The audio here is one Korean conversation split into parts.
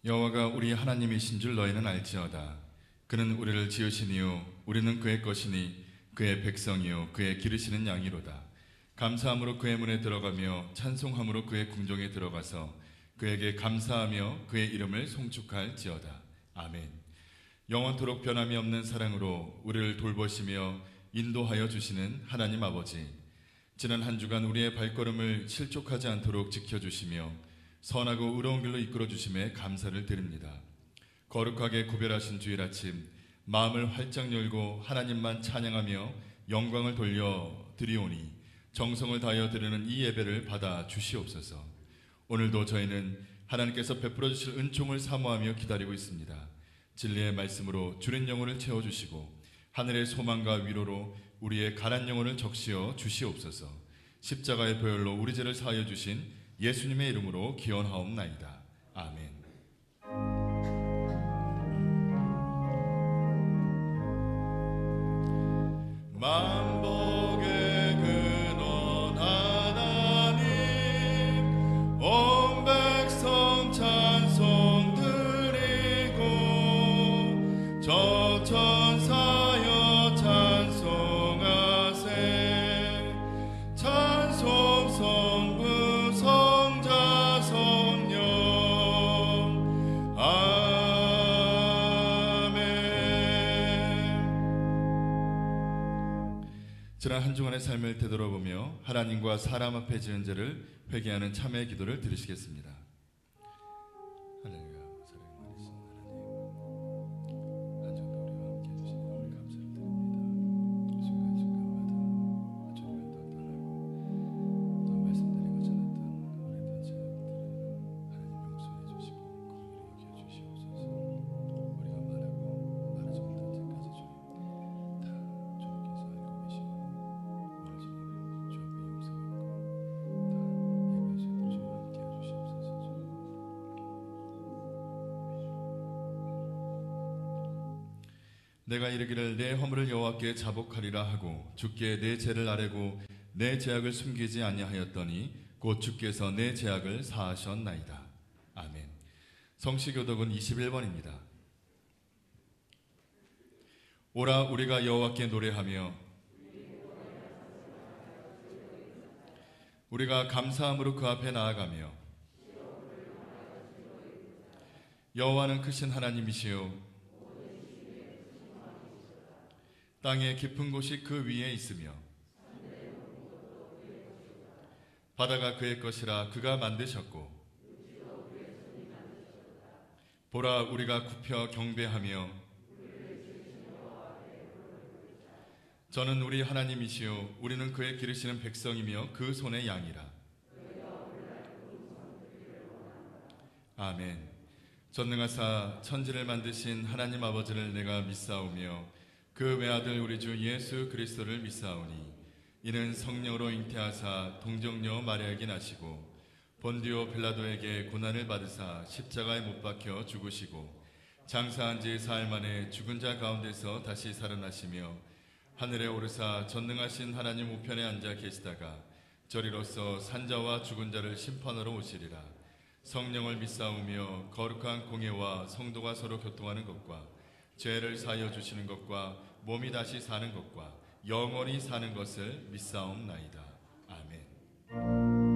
여호와가 우리 하나님이신 줄 너희는 알지어다. 그는 우리를 지으신 이유 우리는 그의 것이니 그의 백성이요 그의 기르시는 양이로다. 감사함으로 그의 문에 들어가며 찬송함으로 그의 궁정에 들어가서 그에게 감사하며 그의 이름을 송축할지어다. 아멘. 영원토록 변함이 없는 사랑으로 우리를 돌보시며 인도하여 주시는 하나님 아버지, 지난 한 주간 우리의 발걸음을 실족하지 않도록 지켜주시며 선하고 의로운 길로 이끌어 주심에 감사를 드립니다. 거룩하게 구별하신 주일 아침, 마음을 활짝 열고 하나님만 찬양하며 영광을 돌려 드리오니 정성을 다하여 드리는 이 예배를 받아 주시옵소서. 오늘도 저희는 하나님께서 베풀어 주실 은총을 사모하며 기다리고 있습니다. 진리의 말씀으로 주린 영혼을 채워주시고 하늘의 소망과 위로로 우리의 가난 영혼을 적시어 주시옵소서. 십자가의 보혈로 우리 죄를 사하여 주신 예수님의 이름으로 기원하옵나이다. 아멘. 만복의 근원 하나님, 온 백성 찬송 드리고 저 천사여 찬송하세. 찬송 성부 성자 성령 아멘. 지난 한 주간의 삶을 되돌아보며 하나님과 사람 앞에 지은 죄를 회개하는 참회의 기도를 드리시겠습니다. 할렐루야. 사랑이 많으신 하나님, 한 주간도 우리와 함께 해주시니 너무 감사를 드립니다. 순간순간마다 주님을 더 떠나고 또 말씀드린 것처럼 우리의 죄들은 하나님 용서해 주시고 긍휼히 여겨 주시옵소서. 우리가 말하고 말하지 못한 죄까지 주님 다 주님께서 알고 계시고 오늘 주님 주 앞에 용서받고 다 예배하시도록 주님 함께 해주시옵소서. 내가 이르기를 내 허물을 여호와께 자복하리라 하고 주께 내 죄를 아뢰고 내 죄악을 숨기지 아니하였더니 곧 주께서 내 죄악을 사하셨나이다. 아멘. 성시교독은 21번입니다. 오라 우리가 여호와께 노래하며 우리가 감사함으로 그 앞에 나아가며 여호와는 크신 하나님이시요 땅의 깊은 곳이 그 위에 있으며 바다가 그의 것이라 그가 만드셨고 보라 우리가 굽혀 경배하며 저는 우리 하나님이시요 우리는 그의 기르시는 백성이며 그 손의 양이라. 아멘. 전능하사 천지를 만드신 하나님 아버지를 내가 믿사오며 그 외아들 우리 주 예수 그리스도를 믿사오니 이는 성령으로 잉태하사 동정녀 마리아에게 나시고 본디오 빌라도에게 고난을 받으사 십자가에 못 박혀 죽으시고 장사한 지 사흘 만에 죽은 자 가운데서 다시 살아나시며 하늘에 오르사 전능하신 하나님 우편에 앉아 계시다가 저리로서 산자와 죽은 자를 심판하러 오시리라. 성령을 믿사오며 거룩한 공예와 성도가 서로 교통하는 것과 죄를 사하여 주시는 것과 몸이 다시 사는 것과 영원히 사는 것을 믿사옵나이다. 아멘.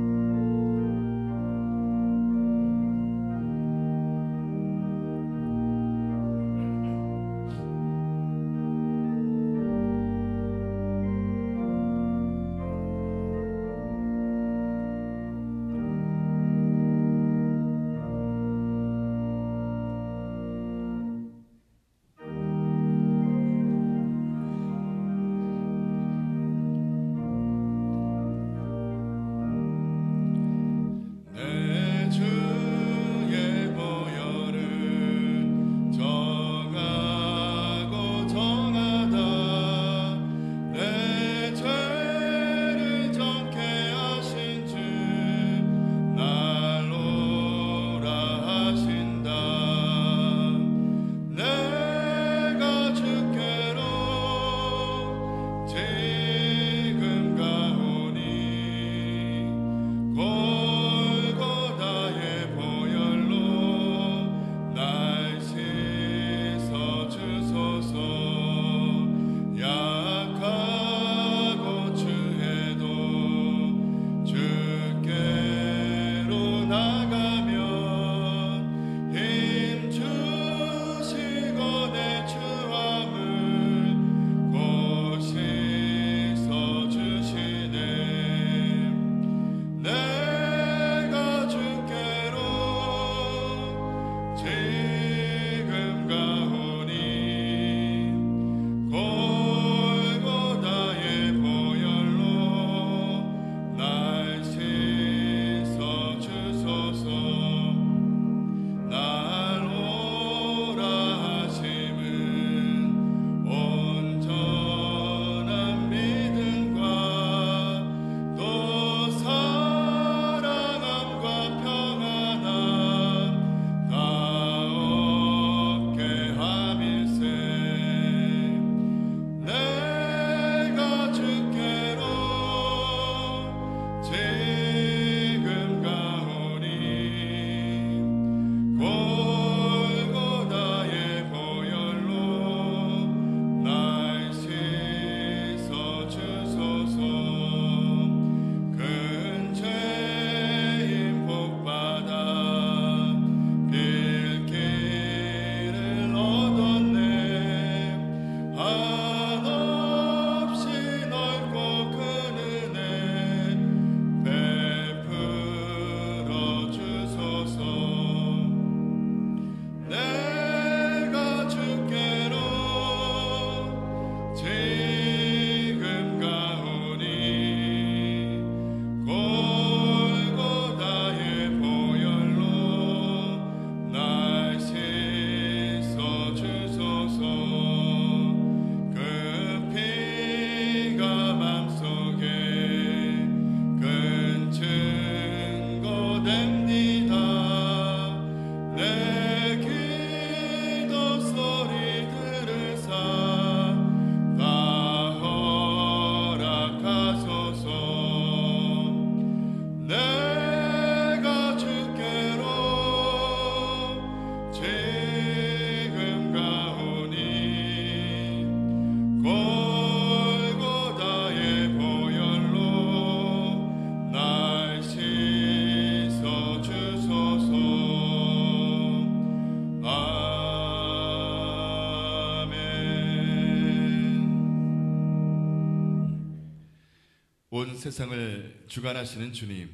온 세상을 주관하시는 주님,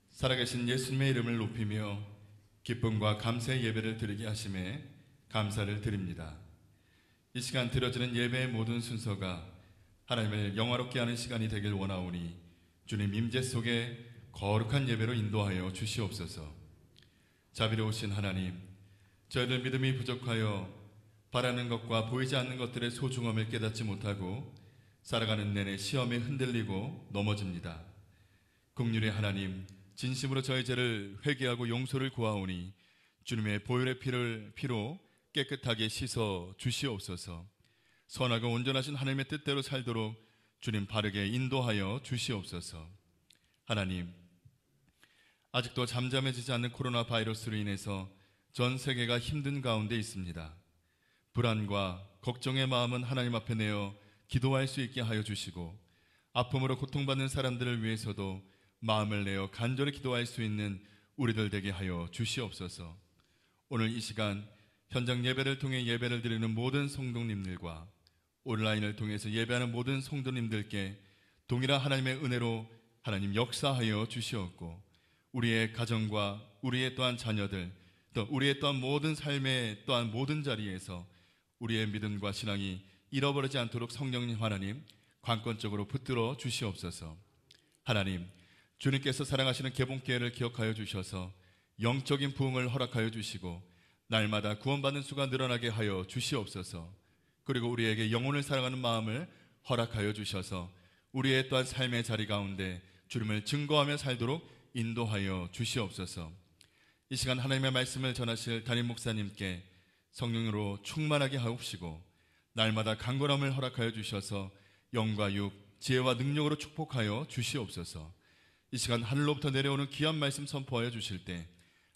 살아계신 예수님의 이름을 높이며 기쁨과 감사의 예배를 드리게 하심에 감사를 드립니다. 이 시간 드려지는 예배의 모든 순서가 하나님을 영화롭게 하는 시간이 되길 원하오니 주님 임재 속에 거룩한 예배로 인도하여 주시옵소서. 자비로우신 하나님, 저희들 믿음이 부족하여 바라는 것과 보이지 않는 것들의 소중함을 깨닫지 못하고 살아가는 내내 시험에 흔들리고 넘어집니다. 긍휼의 하나님, 진심으로 저희 죄를 회개하고 용서를 구하오니 주님의 보혈의 피로 깨끗하게 씻어 주시옵소서. 선하고 온전하신 하나님의 뜻대로 살도록 주님 바르게 인도하여 주시옵소서. 하나님, 아직도 잠잠해지지 않는 코로나 바이러스로 인해서 전 세계가 힘든 가운데 있습니다. 불안과 걱정의 마음은 하나님 앞에 내어 기도할 수 있게 하여 주시고, 아픔으로 고통받는 사람들을 위해서도 마음을 내어 간절히 기도할 수 있는 우리들 되게 하여 주시옵소서. 오늘 이 시간 현장 예배를 통해 예배를 드리는 모든 성도님들과 온라인을 통해서 예배하는 모든 성도님들께 동일한 하나님의 은혜로 하나님 역사하여 주시옵고, 우리의 가정과 우리의 또한 자녀들, 또 우리의 또한 모든 삶의 또한 모든 자리에서 우리의 믿음과 신앙이 잃어버리지 않도록 성령님 하나님 관건적으로 붙들어 주시옵소서. 하나님, 주님께서 사랑하시는 개봉기회를 기억하여 주셔서 영적인 부흥을 허락하여 주시고 날마다 구원받는 수가 늘어나게 하여 주시옵소서. 그리고 우리에게 영혼을 사랑하는 마음을 허락하여 주셔서 우리의 또한 삶의 자리 가운데 주님을 증거하며 살도록 인도하여 주시옵소서. 이 시간 하나님의 말씀을 전하실 담임 목사님께 성령으로 충만하게 하옵시고 날마다 강건함을 허락하여 주셔서 영과 육, 지혜와 능력으로 축복하여 주시옵소서. 이 시간 하늘로부터 내려오는 귀한 말씀 선포하여 주실 때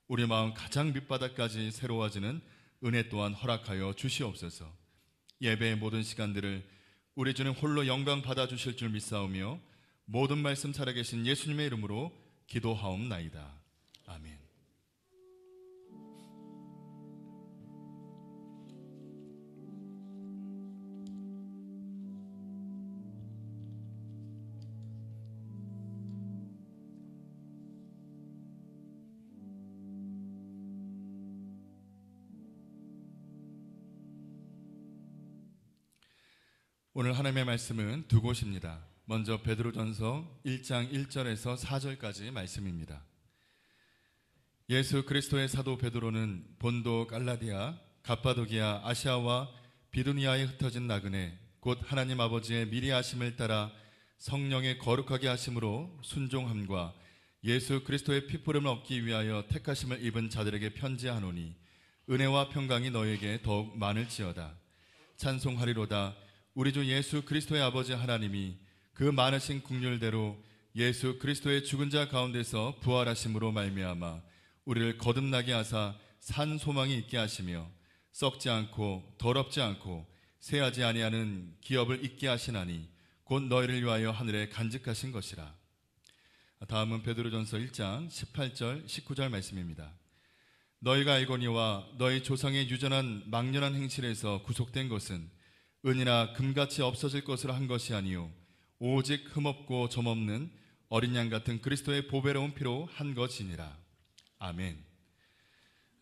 우리 마음 가장 밑바닥까지 새로워지는 은혜 또한 허락하여 주시옵소서. 예배의 모든 시간들을 우리 주님 홀로 영광 받아주실 줄 믿사오며 모든 말씀 살아계신 예수님의 이름으로 기도하옵나이다. 아멘. 오늘 하나님의 말씀은 두 곳입니다. 먼저 베드로전서 1장 1절에서 4절까지 말씀입니다. 예수 그리스도의 사도 베드로는 본도, 갈라디아, 갑바도기아, 아시아와 비두니아에 흩어진 나그네 곧 하나님 아버지의 미리 하심을 따라 성령의 거룩하게 하심으로 순종함과 예수 그리스도의 피부름을 얻기 위하여 택하심을 입은 자들에게 편지하노니 은혜와 평강이 너에게 더욱 많을지어다. 찬송하리로다. 우리 주 예수 그리스도의 아버지 하나님이 그 많으신 긍휼대로 예수 그리스도의 죽은 자 가운데서 부활하심으로 말미암아 우리를 거듭나게 하사 산 소망이 있게 하시며 썩지 않고 더럽지 않고 쇠하지 아니하는 기업을 있게 하시나니 곧 너희를 위하여 하늘에 간직하신 것이라. 다음은 베드로전서 1장 18절 19절 말씀입니다. 너희가 알거니와 너희 조상의 유전한 망령한 행실에서 구속된 것은 은이나 금같이 없어질 것으로 한 것이 아니요 오직 흠없고 점없는 어린 양 같은 그리스도의 보배로운 피로 한 것이니라. 아멘.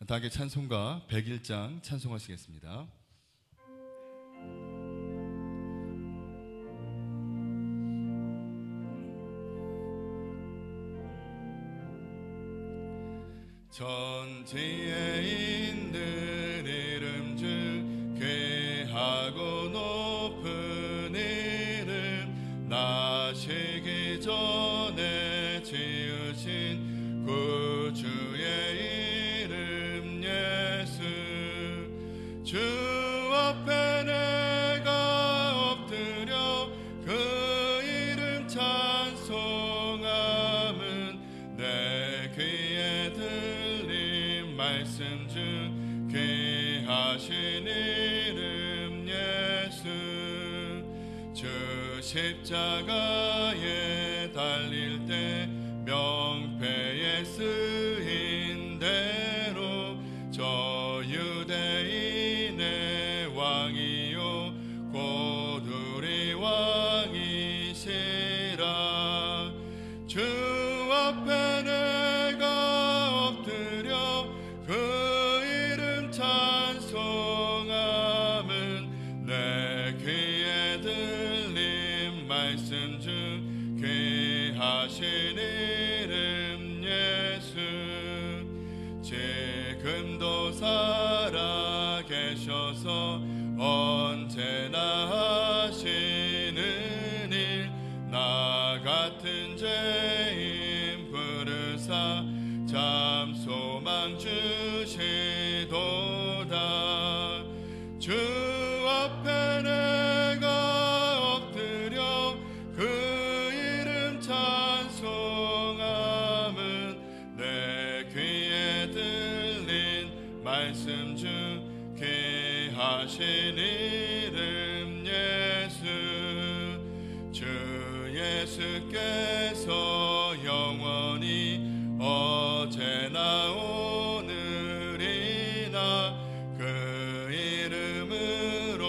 다 함께 찬송가 101장 찬송하시겠습니다. 천지에 있는 이름 중 귀하고 높은 이름 나시기 전에 지으신 구주의 이름 예수 주 앞에 내가 엎드려 그 이름 찬송함은 내 귀에 들린 말씀 중 귀하신 이름 예수 주 십자가에 달릴 때 명패에 쓰인 대로 저 유대인의 왕이요 곧 우리 왕이시라. 말씀 중 귀하신 이름 예수 지금도 살아계셔서 언제나 하시는 일 나 같은 죄인 부르사 참 소망 주시도다 주 앞에 내가 엎드려 그 이름 찬송함은 내 귀에 들린 말씀 중 귀하신 이름 예수 주 예수께서 영원히 어제나 오늘이나 그 이름으로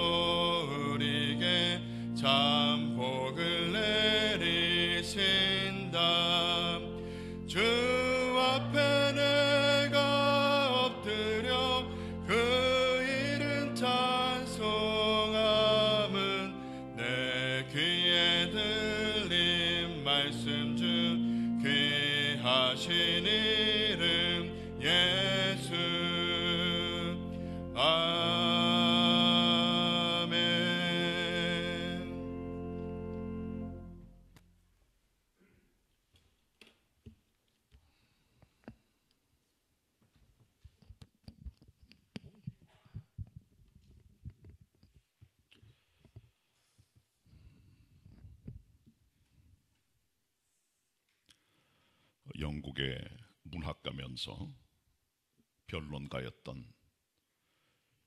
우리에게 참 복을 내리신다 주 앞에 내가 엎드려 그 이름 찬송함은 내 귀에 들린 말씀 중 귀하신 이름 예수 아멘. 영국의 문학가면서 변론가였던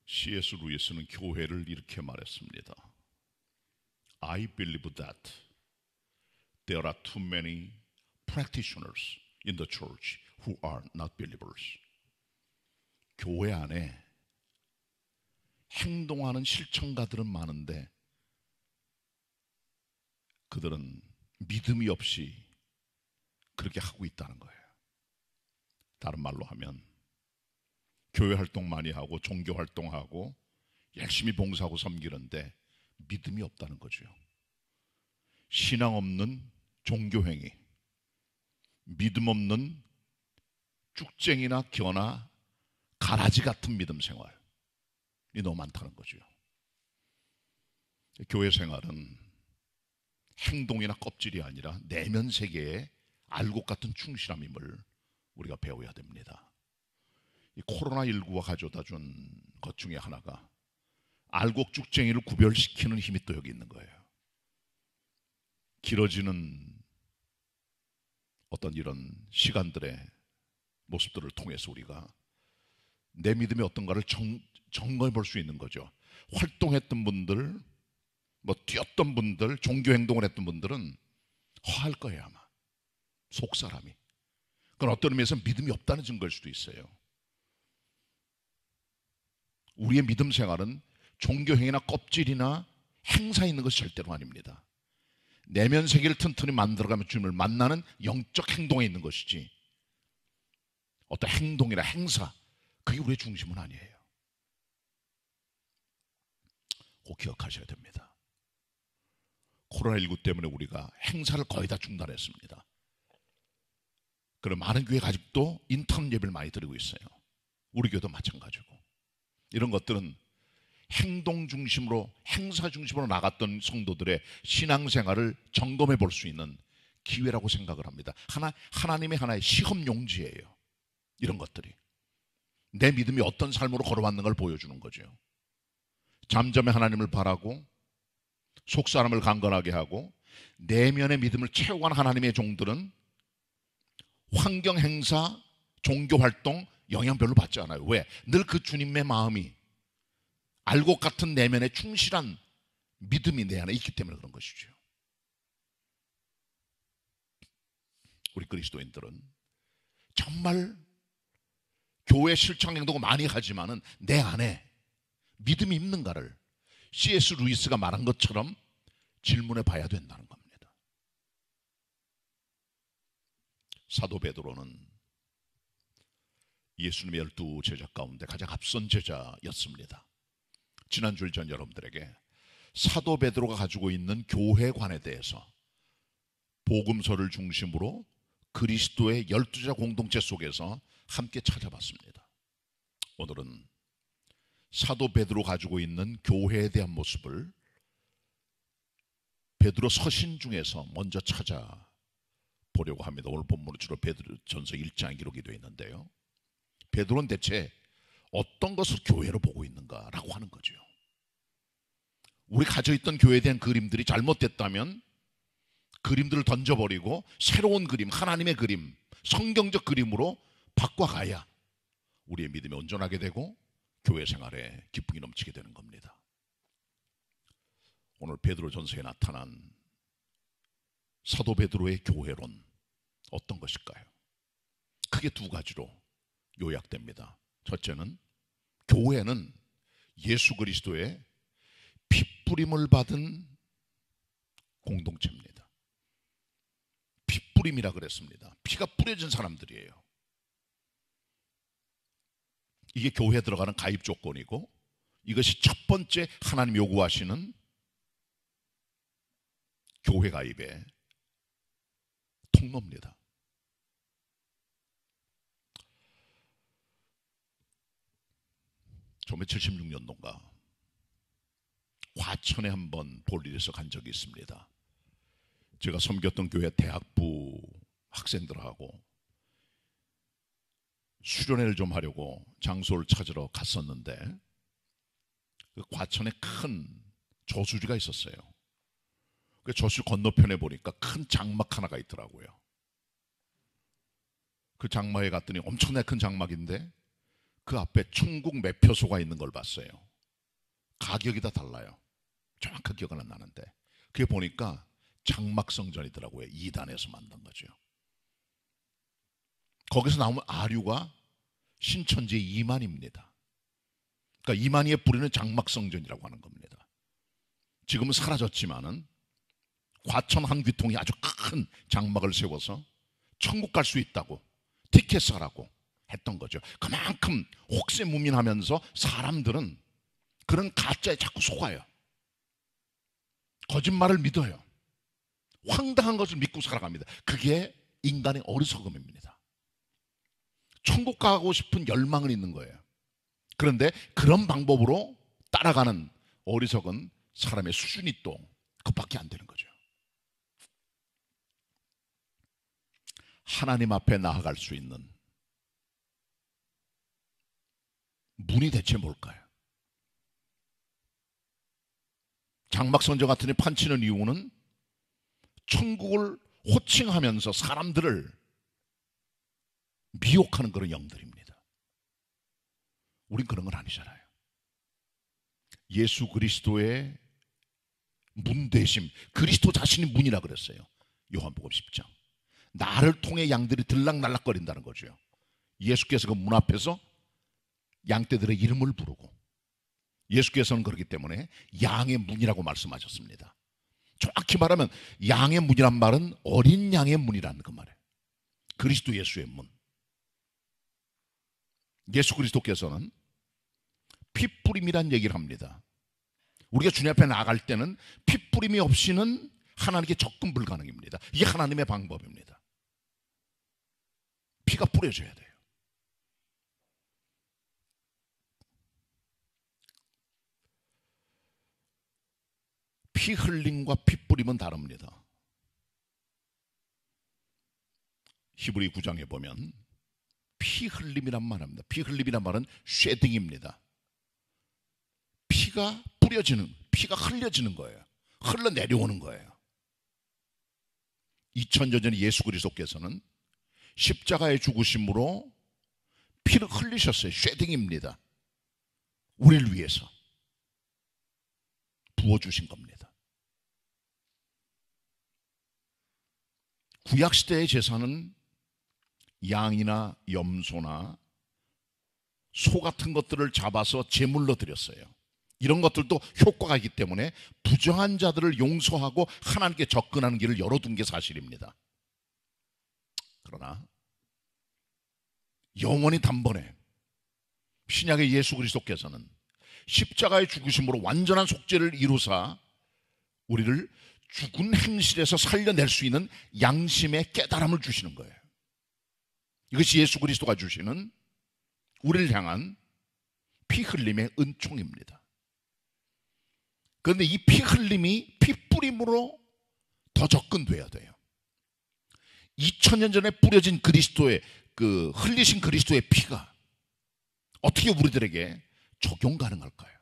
C.S. 루이스는 교회를 이렇게 말했습니다. I believe that there are too many practitioners in the church who are not believers. 교회 안에 행동하는 실천가들은 많은데 그들은 믿음이 없이 그렇게 하고 있다는 거예요. 다른 말로 하면 교회 활동 많이 하고 종교 활동하고 열심히 봉사하고 섬기는데 믿음이 없다는 거죠. 신앙 없는 종교행위, 믿음 없는 쭉쟁이나 겨나 가라지 같은 믿음 생활이 너무 많다는 거죠. 교회 생활은 행동이나 껍질이 아니라 내면 세계에 알곡 같은 충실함임을 우리가 배워야 됩니다. 이 코로나19가 가져다 준 것 중에 하나가 알곡 쭉쟁이를 구별시키는 힘이 또 여기 있는 거예요. 길어지는 어떤 이런 시간들의 모습들을 통해서 우리가 내 믿음이 어떤가를 점검해 볼 수 있는 거죠. 활동했던 분들, 뛰었던 분들, 종교 행동을 했던 분들은 허할 거예요 아마. 속사람이. 그건 어떤 의미에서 믿음이 없다는 증거일 수도 있어요. 우리의 믿음 생활은 종교행위나 껍질이나 행사 있는 것이 절대로 아닙니다. 내면 세계를 튼튼히 만들어가며 주님을 만나는 영적 행동에 있는 것이지 어떤 행동이나 행사 그게 우리의 중심은 아니에요. 꼭 기억하셔야 됩니다. 코로나19 때문에 우리가 행사를 거의 다 중단했습니다. 그럼 많은 교회가 아직도 인터넷 예배를 많이 드리고 있어요. 우리 교회도 마찬가지고. 이런 것들은 행동 중심으로 행사 중심으로 나갔던 성도들의 신앙생활을 점검해 볼 수 있는 기회라고 생각을 합니다. 하나님의 하나의 시험 용지예요. 이런 것들이 내 믿음이 어떤 삶으로 걸어왔는가를 보여주는 거죠. 잠잠히 하나님을 바라고 속사람을 강건하게 하고 내면의 믿음을 채워가는 하나님의 종들은 환경 행사, 종교 활동 영향 별로 받지 않아요. 왜? 늘 그 주님의 마음이 알곡 같은 내면의 충실한 믿음이 내 안에 있기 때문에 그런 것이죠. 우리 그리스도인들은 정말 교회 실천 행동을 많이 하지만은 내 안에 믿음이 있는가를 C.S. 루이스가 말한 것처럼 질문해 봐야 된다는 겁니다. 사도 베드로는 예수님의 12 제자 가운데 가장 앞선 제자였습니다. 지난주일 전 여러분들에게 사도 베드로가 가지고 있는 교회관에 대해서 복음서를 중심으로 그리스도의 12자 공동체 속에서 함께 찾아봤습니다. 오늘은 사도 베드로 가지고 있는 교회에 대한 모습을 베드로 서신 중에서 먼저 찾아보려고 합니다. 오늘 본문은 주로 베드로전서 1장 기록이 되어 있는데요. 베드로는 대체 어떤 것을 교회로 보고 있는가라고 하는 거죠. 우리 가져있던 교회에 대한 그림들이 잘못됐다면 그림들을 던져버리고 새로운 그림, 하나님의 그림, 성경적 그림으로 바꿔가야 우리의 믿음이 온전하게 되고 교회 생활에 기쁨이 넘치게 되는 겁니다. 오늘 베드로전서에 나타난 사도 베드로의 교회론 어떤 것일까요? 크게 두 가지로 요약됩니다. 첫째는 교회는 예수 그리스도의 핏부림을 받은 공동체입니다. 핏부림이라 그랬습니다. 피가 뿌려진 사람들이에요. 이게 교회에 들어가는 가입 조건이고 이것이 첫 번째 하나님 요구하시는 교회 가입의 통로입니다. 처음에 76년도인가 과천에 한번 볼 일에서 간 적이 있습니다. 제가 섬겼던 교회 대학부 학생들하고 수련회를 좀 하려고 장소를 찾으러 갔었는데 그 과천에 큰 저수지가 있었어요. 그 저수지 건너편에 보니까 큰 장막 하나가 있더라고요. 그 장막에 갔더니 엄청나게 큰 장막인데 그 앞에 천국 매표소가 있는 걸 봤어요. 가격이 다 달라요. 정확하게 기억은 안 나는데 그게 보니까 장막성전이더라고요. 2단에서 만든 거죠. 거기서 나오면 아류가 신천지의 이만희입니다. 그러니까 이만희의 뿌리는 장막성전이라고 하는 겁니다. 지금은 사라졌지만은 과천 한 귀통이 아주 큰 장막을 세워서 천국 갈 수 있다고 티켓 사라고 했던 거죠. 그만큼 혹세무민하면서 사람들은 그런 가짜에 자꾸 속아요. 거짓말을 믿어요. 황당한 것을 믿고 살아갑니다. 그게 인간의 어리석음입니다. 천국 가고 싶은 열망은 있는 거예요. 그런데 그런 방법으로 따라가는 어리석은 사람의 수준이 또 그밖에 안 되는 거죠. 하나님 앞에 나아갈 수 있는 문이 대체 뭘까요? 장막선저 같은 데 판치는 이유는 천국을 호칭하면서 사람들을 미혹하는 그런 영들입니다. 우린 그런 건 아니잖아요. 예수 그리스도의 문 되심, 그리스도 자신이 문이라 그랬어요. 요한복음 10장. 나를 통해 양들이 들락날락거린다는 거죠. 예수께서 그 문 앞에서 양떼들의 이름을 부르고 예수께서는 그렇기 때문에 양의 문이라고 말씀하셨습니다. 정확히 말하면 양의 문이란 말은 어린 양의 문이라는 그 말이에요. 그리스도 예수의 문. 예수 그리스도께서는 핏부림이란 얘기를 합니다. 우리가 주님 앞에 나아갈 때는 핏부림이 없이는 하나님께 접근 불가능입니다. 이게 하나님의 방법입니다. 피가 뿌려져야 돼요. 피 흘림과 피 뿌림은 다릅니다. 히브리 9장에 보면 피 흘림이란 말합니다. 피 흘림이란 말은 쉐딩입니다. 피가 뿌려지는, 피가 흘려지는 거예요. 흘러내려오는 거예요. 2000년 전 예수 그리스도께서는 십자가의 죽으심으로 피를 흘리셨어요. 쉐딩입니다. 우리를 위해서 부어주신 겁니다. 구약시대의 제사는 양이나 염소나 소 같은 것들을 잡아서 제물로 드렸어요. 이런 것들도 효과가 있기 때문에 부정한 자들을 용서하고 하나님께 접근하는 길을 열어둔 게 사실입니다. 그러나 영원히 단번에 신약의 예수 그리스도께서는 십자가의 죽으심으로 완전한 속죄를 이루사 우리를 죽은 행실에서 살려낼 수 있는 양심의 깨달음을 주시는 거예요. 이것이 예수 그리스도가 주시는 우리를 향한 피 흘림의 은총입니다. 그런데 이 피 흘림이 피 뿌림으로 더 접근돼야 돼요. 2000년 전에 뿌려진 그리스도의 흘리신 그리스도의 피가 어떻게 우리들에게 적용 가능할까요?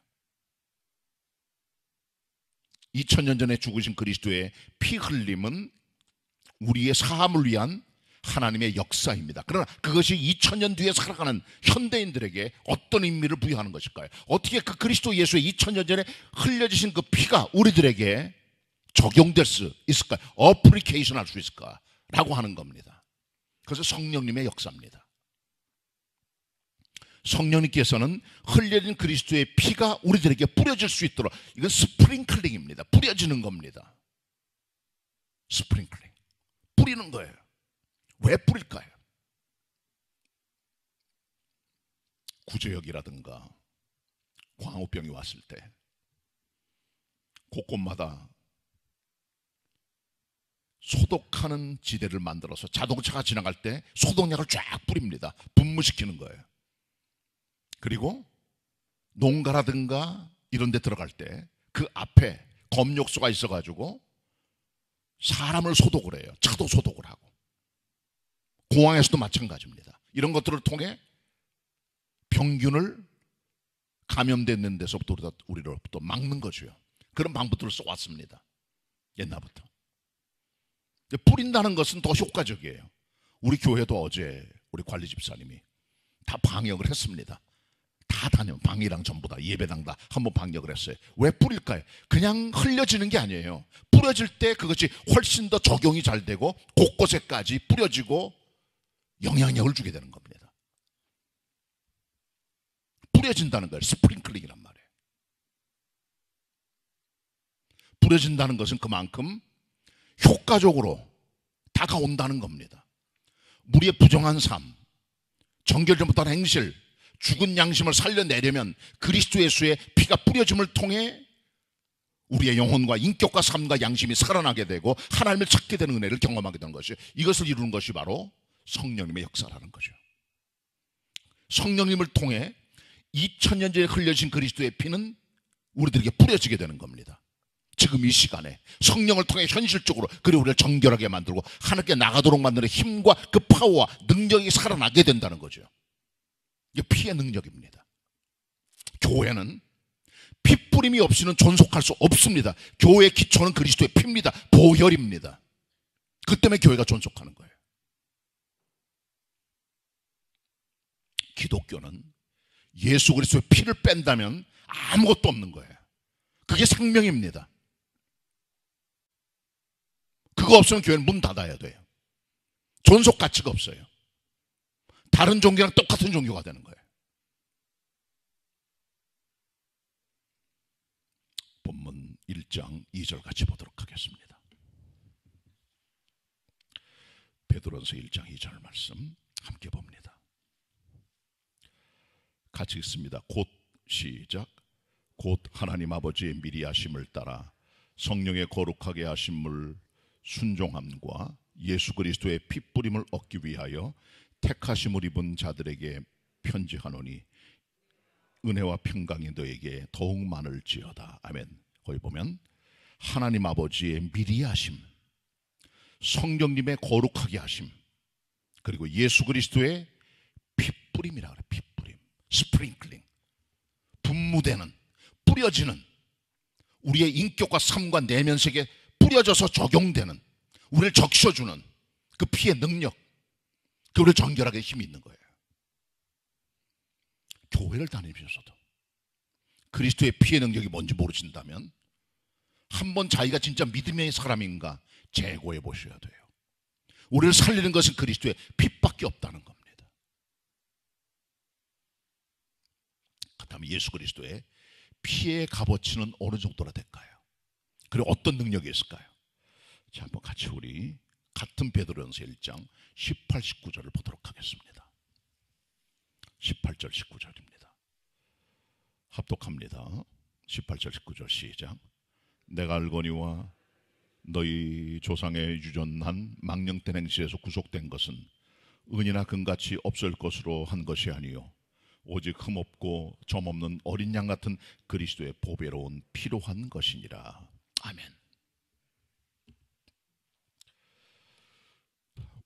2000년 전에 죽으신 그리스도의 피 흘림은 우리의 사함을 위한 하나님의 역사입니다. 그러나 그것이 2000년 뒤에 살아가는 현대인들에게 어떤 의미를 부여하는 것일까요? 어떻게 그 그리스도 예수의 2000년 전에 흘려지신 그 피가 우리들에게 적용될 수 있을까요? 어플리케이션 할 수 있을까라고 하는 겁니다. 그래서 성령님의 역사입니다. 성령님께서는 흘려진 그리스도의 피가 우리들에게 뿌려질 수 있도록, 이건 스프링클링입니다. 뿌려지는 겁니다. 스프링클링, 뿌리는 거예요. 왜 뿌릴까요? 구제역이라든가 광우병이 왔을 때 곳곳마다 소독하는 지대를 만들어서 자동차가 지나갈 때 소독약을 쫙 뿌립니다. 분무시키는 거예요. 그리고 농가라든가 이런 데 들어갈 때 그 앞에 검역소가 있어가지고 사람을 소독을 해요. 차도 소독을 하고. 공항에서도 마찬가지입니다. 이런 것들을 통해 병균을 감염되는 데서부터 우리로부터 막는 거죠. 그런 방법들을 써왔습니다. 옛날부터. 뿌린다는 것은 더 효과적이에요. 우리 교회도 어제 우리 관리 집사님이 다 방역을 했습니다. 다 방이랑 전부 다 예배당 다 한번 방역을 했어요. 왜 뿌릴까요? 그냥 흘려지는 게 아니에요. 뿌려질 때 그것이 훨씬 더 적용이 잘 되고 곳곳에까지 뿌려지고 영향력을 주게 되는 겁니다. 뿌려진다는 거예요. 스프링클링이란 말이에요. 뿌려진다는 것은 그만큼 효과적으로 다가온다는 겁니다. 우리의 부정한 삶, 정결 못한 행실, 죽은 양심을 살려내려면 그리스도 예수의 피가 뿌려짐을 통해 우리의 영혼과 인격과 삶과 양심이 살아나게 되고 하나님을 찾게 되는 은혜를 경험하게 되는 것이, 이것을 이루는 것이 바로 성령님의 역사라는 거죠. 성령님을 통해 2000년 전에 흘려진 그리스도의 피는 우리들에게 뿌려지게 되는 겁니다. 지금 이 시간에 성령을 통해 현실적으로 그리고 우리를 정결하게 만들고 하나님께 나가도록 만드는 힘과 그 파워와 능력이 살아나게 된다는 거죠. 이게 피의 능력입니다. 교회는 피 뿌림이 없이는 존속할 수 없습니다. 교회의 기초는 그리스도의 피입니다. 보혈입니다. 그 때문에 교회가 존속하는 거예요. 기독교는 예수 그리스도의 피를 뺀다면 아무것도 없는 거예요. 그게 생명입니다. 그거 없으면 교회는 문 닫아야 돼요. 존속 가치가 없어요. 다른 종교랑 똑같은 종교가 되는 거예요. 본문 1장 2절 같이 보도록 하겠습니다. 베드로전서 1장 2절 말씀 함께 봅니다. 같이 읽습니다. 곧 시작. 곧 하나님 아버지의 미리 하심을 따라 성령의 거룩하게 하심을 순종함과 예수 그리스도의 핏뿌림을 얻기 위하여 택하심을 입은 자들에게 편지하노니 은혜와 평강이 너에게 더욱 많을지어다. 아멘. 거기 보면 하나님 아버지의 미리 하심, 성령님의 거룩하게 하심, 그리고 예수 그리스도의 핏뿌림이라 그래. 핏뿌림, 스프링클링, 분무되는, 뿌려지는, 우리의 인격과 삶과 내면 세계에 뿌려져서 적용되는, 우리를 적셔주는 그 피의 능력, 그 우리를 정결하게 힘이 있는 거예요. 교회를 다니면서도 그리스도의 피의 능력이 뭔지 모르신다면 한번 자기가 진짜 믿음의 사람인가 재고해 보셔야 돼요. 우리를 살리는 것은 그리스도의 피밖에 없다는 겁니다. 그렇다면 예수 그리스도의 피의 값어치는 어느 정도나 될까요? 그리고 어떤 능력이 있을까요? 자, 한번 같이 우리 같은 베드로전서 1장 18, 19절을 보도록 하겠습니다. 18절 19절입니다. 합독합니다. 18절 19절 시작. 내가 알거니와 너희 조상의 유전한 망령된 행실에서 구속된 것은 은이나 금같이 없을 것으로 한 것이 아니요 오직 흠없고 점없는 어린 양 같은 그리스도의 보배로운 피로 한 것이니라. 아멘.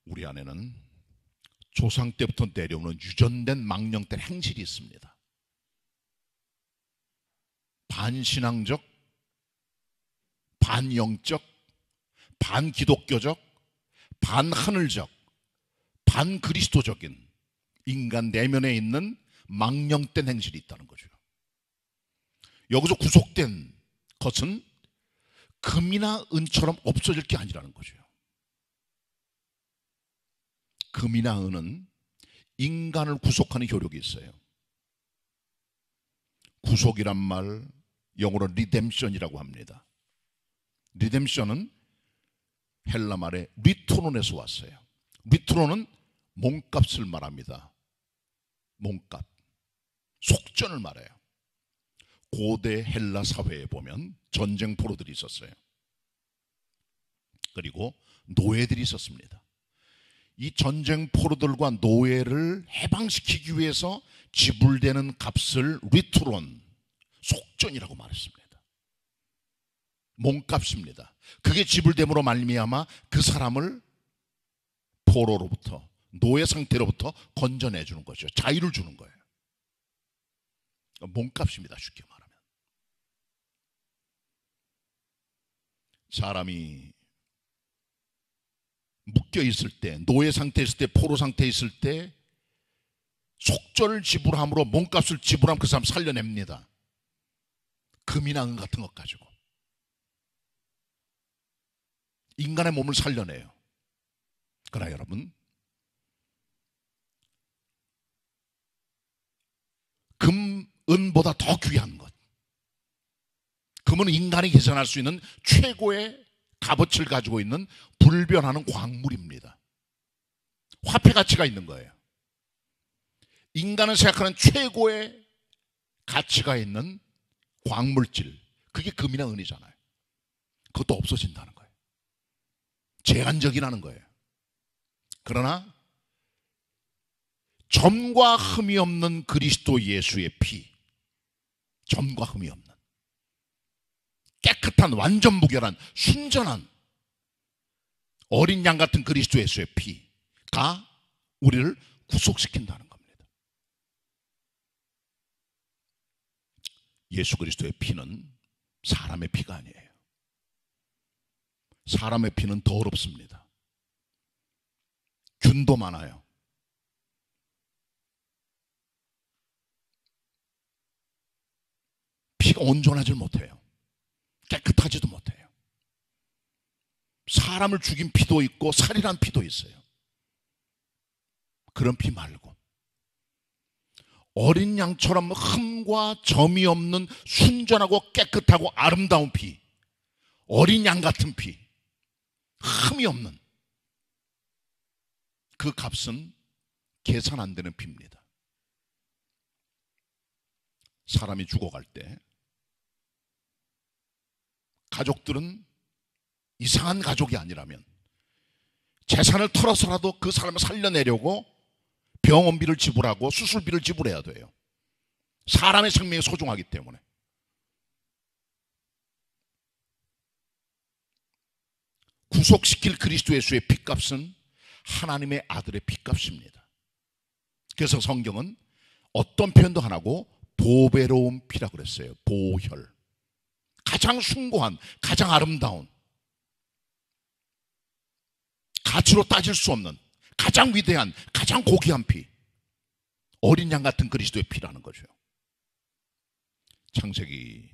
우리 안에는 조상 때부터 내려오는 유전된 망령된 행실이 있습니다. 반신앙적, 반영적, 반기독교적, 반하늘적, 반그리스도적인 인간 내면에 있는 망령된 행실이 있다는 거죠. 여기서 구속된 것은 금이나 은처럼 없어질 게 아니라는 거죠. 금이나 은은 인간을 구속하는 효력이 있어요. 구속이란 말 영어로 리뎀션이라고 합니다. 리뎀션은 헬라 말의 리토론에서 왔어요. 리토론은 몸값을 말합니다. 몸값, 속전을 말해요. 고대 헬라 사회에 보면 전쟁 포로들이 있었어요. 그리고 노예들이 있었습니다. 이 전쟁 포로들과 노예를 해방시키기 위해서 지불되는 값을 리토론, 속전이라고 말했습니다. 몸값입니다. 그게 지불됨으로 말미암아 그 사람을 포로로부터, 노예 상태로부터 건져내 주는 거죠. 자유를 주는 거예요. 몸값입니다. 쉽게 말하면. 사람이 묶여 있을 때, 노예 상태에 있을 때, 포로 상태에 있을 때 속전을 지불함으로 몸값을 지불하면 그 사람 살려냅니다. 금이나 은 같은 것 가지고 인간의 몸을 살려내요. 그러나 여러분, 금, 은보다 더 귀한 것, 금은 인간이 계산할 수 있는 최고의 값어치를 가지고 있는 불변하는 광물입니다. 화폐 가치가 있는 거예요. 인간은 생각하는 최고의 가치가 있는 광물질, 그게 금이나 은이잖아요. 그것도 없어진다는 거예요. 제한적이라는 거예요. 그러나 점과 흠이 없는 그리스도 예수의 피, 점과 흠이 없는 깨끗한, 완전 무결한, 순전한 어린 양 같은 그리스도 예수의 피가 우리를 구속시킨다는 겁니다. 예수 그리스도의 피는 사람의 피가 아니에요. 사람의 피는 더럽습니다. 균도 많아요. 피가 온전하지 못해요. 깨끗하지도 못해요. 사람을 죽인 피도 있고 살인한 피도 있어요. 그런 피 말고 어린 양처럼 흠과 점이 없는 순전하고 깨끗하고 아름다운 피, 어린 양 같은 피, 흠이 없는 그 값은 계산 안 되는 피입니다. 사람이 죽어갈 때 가족들은 이상한 가족이 아니라면 재산을 털어서라도 그 사람을 살려내려고 병원비를 지불하고 수술비를 지불해야 돼요. 사람의 생명이 소중하기 때문에. 구속시킬 그리스도 예수의 핏값은 하나님의 아들의 핏값입니다. 그래서 성경은 어떤 표현도 안 하고 보배로운 피라고 그랬어요. 보혈. 가장 숭고한, 가장 아름다운, 가치로 따질 수 없는, 가장 위대한, 가장 고귀한 피, 어린 양 같은 그리스도의 피라는 거죠. 창세기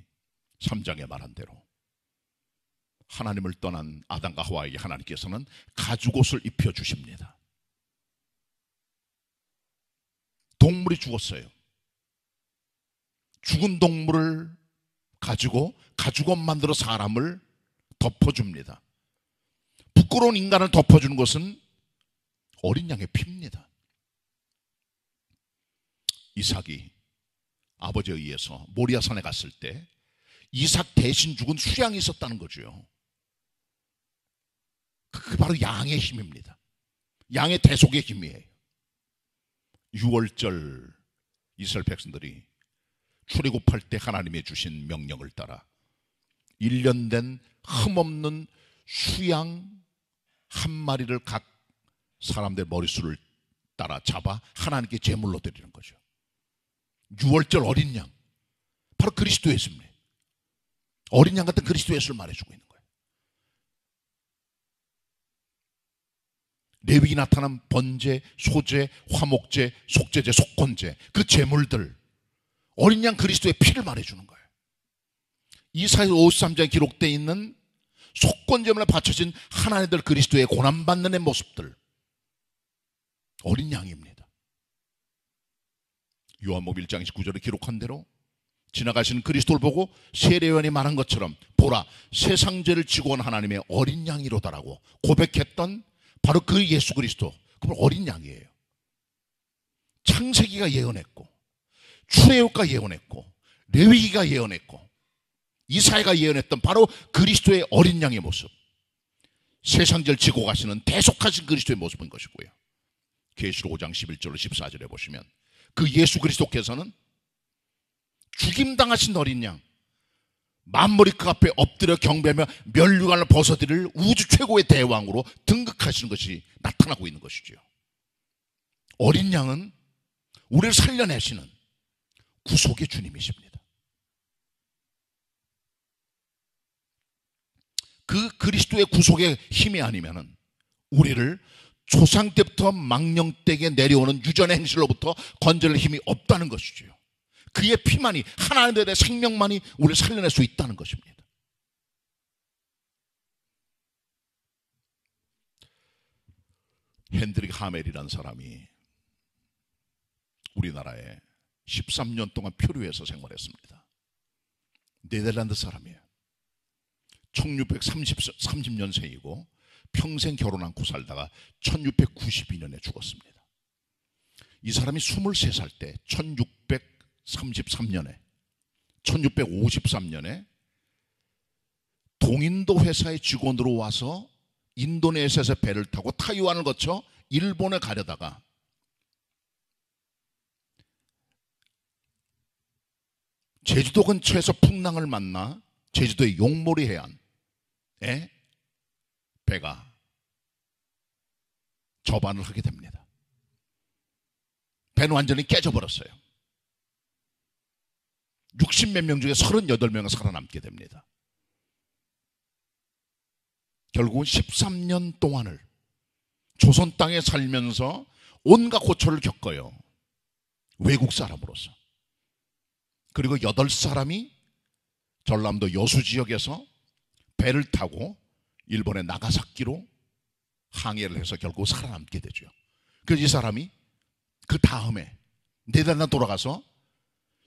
3장에 말한 대로 하나님을 떠난 아담과 하와에게 하나님께서는 가죽옷을 입혀주십니다. 동물이 죽었어요. 죽은 동물을 가지고 가죽옷 만들어 사람을 덮어줍니다. 부끄러운 인간을 덮어주는 것은 어린 양의 피입니다. 이삭이 아버지에 의해서 모리아산에 갔을 때 이삭 대신 죽은 수양이 있었다는 거죠. 그게 바로 양의 힘입니다. 양의 대속의 힘이에요. 6월절 이스라엘 백성들이 출애굽할 때 하나님의 주신 명령을 따라 1년 된 흠없는 수양 한 마리를 각 사람들 머릿수를 따라 잡아 하나님께 제물로 드리는 거죠. 6월절 어린 양, 바로 그리스도 예수입니다. 어린 양 같은 그리스도 예수를 말해주고 있는 거예요. 레위기 나타난 번제, 소제, 화목제, 속제제, 속건제, 그 제물들, 어린 양 그리스도의 피를 말해주는 거예요. 이사야 53장에 기록되어 있는 속건제물에 바쳐진 하나님들 그리스도의 고난받는 모습들, 어린 양입니다. 요한복음 1장 19절에 기록한 대로 지나가시는 그리스도를 보고 세례요한이 말한 것처럼 보라 세상 죄를 지고 온 하나님의 어린 양이로다라고 고백했던 바로 그 예수 그리스도, 그분 어린 양이에요. 창세기가 예언했고 출애굽가 예언했고 레위기가 예언했고 이사야가 예언했던 바로 그리스도의 어린 양의 모습, 세상 죄를 지고 가시는 대속하신 그리스도의 모습인 것이고요. 계시록 5장 11절로 14절에 보시면 그 예수 그리스도께서는 죽임당하신 어린 양, 만물이 그 앞에 엎드려 경배하며 면류관을 벗어드릴 우주 최고의 대왕으로 등극하시는 것이 나타나고 있는 것이죠. 어린 양은 우리를 살려내시는 구속의 주님이십니다. 그 그리스도의 구속의 힘이 아니면은 우리를 조상 때부터 망령되게 내려오는 유전의 행실로부터 건져낼 힘이 없다는 것이죠. 그의 피만이, 하나님의 생명만이 우리를 살려낼 수 있다는 것입니다. 헨드릭 하멜이라는 사람이 우리나라에 13년 동안 표류해서 생활했습니다. 네덜란드 사람이에요. 1630년생이고 평생 결혼 않고 살다가 1692년에 죽었습니다. 이 사람이 23살 때 1653년에 동인도 회사의 직원으로 와서 인도네시아에서 배를 타고 타이완을 거쳐 일본에 가려다가 제주도 근처에서 풍랑을 만나 제주도의 용모리 해안에 배가 접안을 하게 됩니다. 배는 완전히 깨져버렸어요. 60몇 명 중에 38명이 살아남게 됩니다. 결국은 13년 동안을 조선 땅에 살면서 온갖 고초를 겪어요. 외국 사람으로서. 그리고 8사람이 전남도 여수 지역에서 배를 타고 일본의 나가사키로 항해를 해서 결국 살아남게 되죠. 그래서 이 사람이 그 다음에 네덜란드 돌아가서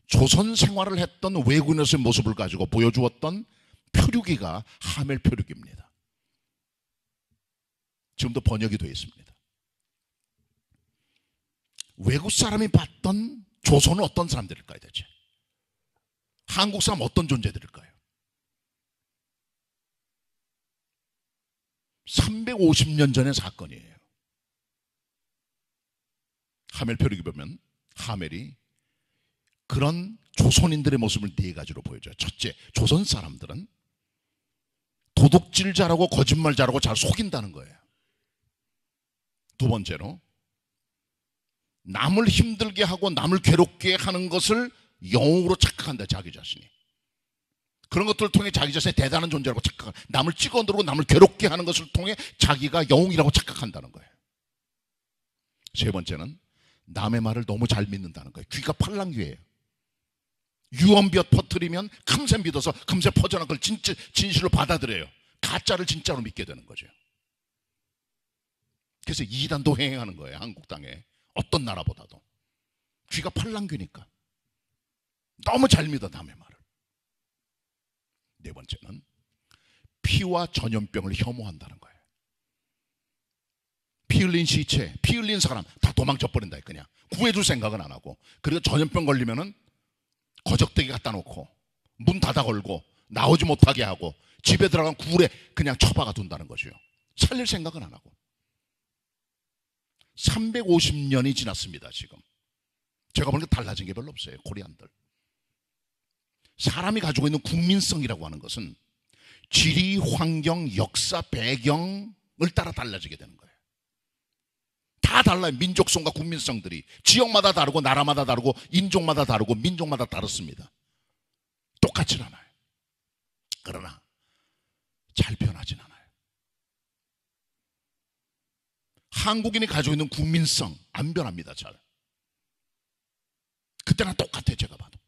조선 생활을 했던 외국인으로서의 모습을 가지고 보여주었던 표류기가 하멜 표류기입니다. 지금도 번역이 되어 있습니다. 외국 사람이 봤던 조선은 어떤 사람들일까요 대체? 한국 사람 어떤 존재들일까요? 350년 전의 사건이에요. 하멜 표류기 보면 하멜이 그런 조선인들의 모습을 4가지로 보여줘요. 첫째, 조선 사람들은 도둑질 잘하고 거짓말 잘하고 잘 속인다는 거예요. 두 번째로 남을 힘들게 하고 남을 괴롭게 하는 것을 영웅으로 착각한다. 자기 자신이. 그런 것들을 통해 자기 자신이 대단한 존재라고 착각한다. 남을 찍어 누르고 남을 괴롭게 하는 것을 통해 자기가 영웅이라고 착각한다는 거예요. 세 번째는 남의 말을 너무 잘 믿는다는 거예요. 귀가 팔랑귀예요. 유언비어 퍼뜨리면 금세 믿어서 금세 퍼져나간 걸 진실로 받아들여요. 가짜를 진짜로 믿게 되는 거죠. 그래서 이단도 행행하는 거예요. 한국 땅에 어떤 나라보다도. 귀가 팔랑귀니까 너무 잘 믿어 남의 말을. 네 번째는 피와 전염병을 혐오한다는 거예요. 피 흘린 시체, 피 흘린 사람 다 도망쳐 버린다. 그냥 구해줄 생각은 안 하고. 그리고 전염병 걸리면은 거적대기 갖다 놓고 문 닫아 걸고 나오지 못하게 하고 집에 들어간 굴에 그냥 처박아 둔다는 거죠. 살릴 생각은 안 하고. 350년이 지났습니다. 지금 제가 보니까 달라진 게 별로 없어요. 코리안들. 사람이 가지고 있는 국민성이라고 하는 것은 지리, 환경, 역사, 배경을 따라 달라지게 되는 거예요. 다 달라요. 민족성과 국민성들이 지역마다 다르고 나라마다 다르고 인종마다 다르고 민족마다 다릅니다. 똑같진 않아요. 그러나 잘 변하진 않아요. 한국인이 가지고 있는 국민성 안 변합니다. 잘. 그때랑 똑같아요. 제가 봐도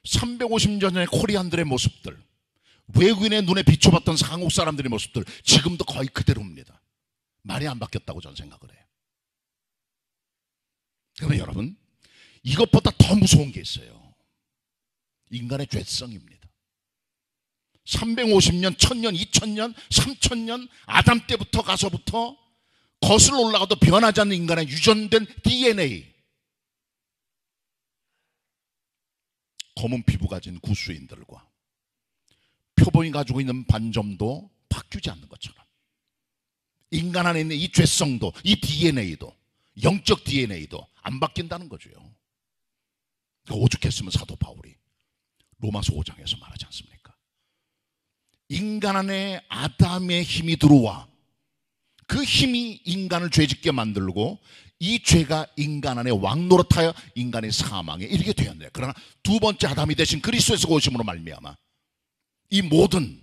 350년 전의 코리안들의 모습들, 외국인의 눈에 비춰봤던 한국 사람들의 모습들 지금도 거의 그대로입니다. 많이 안 바뀌었다고 저는 생각을 해요. 그러면 여러분, 이것보다 더 무서운 게 있어요. 인간의 죄성입니다. 350년, 1000년, 2000년, 3000년 아담 때부터 가서부터 거슬러 올라가도 변하지 않는 인간의 유전된 DNA, 검은 피부 가진 구수인들과 표범이 가지고 있는 반점도 바뀌지 않는 것처럼 인간 안에 있는 이 죄성도, 이 DNA도, 영적 DNA도 안 바뀐다는 거죠. 오죽했으면 사도 바울이 로마서 5장에서 말하지 않습니까? 인간 안에 아담의 힘이 들어와 그 힘이 인간을 죄짓게 만들고 이 죄가 인간 안에 왕노릇하여 인간의 사망에 이르게 되었네요. 그러나 두 번째 아담이 되신 그리스도에서 오심으로 말미암아 이 모든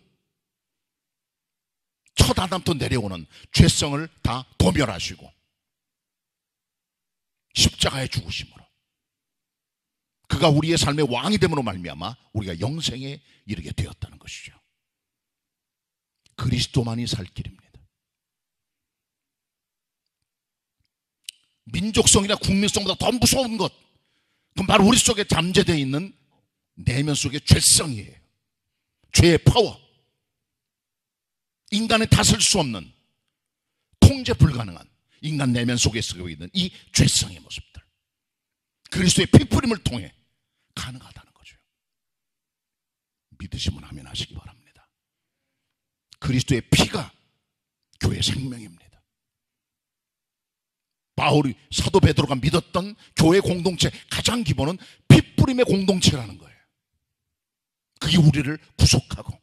첫 아담부터 내려오는 죄성을 다 도멸하시고 십자가에 죽으심으로 그가 우리의 삶의 왕이 됨으로 말미암아 우리가 영생에 이르게 되었다는 것이죠. 그리스도만이 살 길입니다. 민족성이나 국민성보다 더 무서운 것, 그건 바로 우리 속에 잠재되어 있는 내면 속의 죄성이에요. 죄의 파워, 인간의 다스릴 수 없는, 통제 불가능한 인간 내면 속에 쓰고 있는 이 죄성의 모습들, 그리스도의 피뿌림을 통해 가능하다는 거죠. 믿으시면 아멘 하시기 바랍니다. 그리스도의 피가 교회의 생명입니다. 바울이, 사도 베드로가 믿었던 교회 공동체 가장 기본은 피뿌림의 공동체라는 거예요. 그게 우리를 구속하고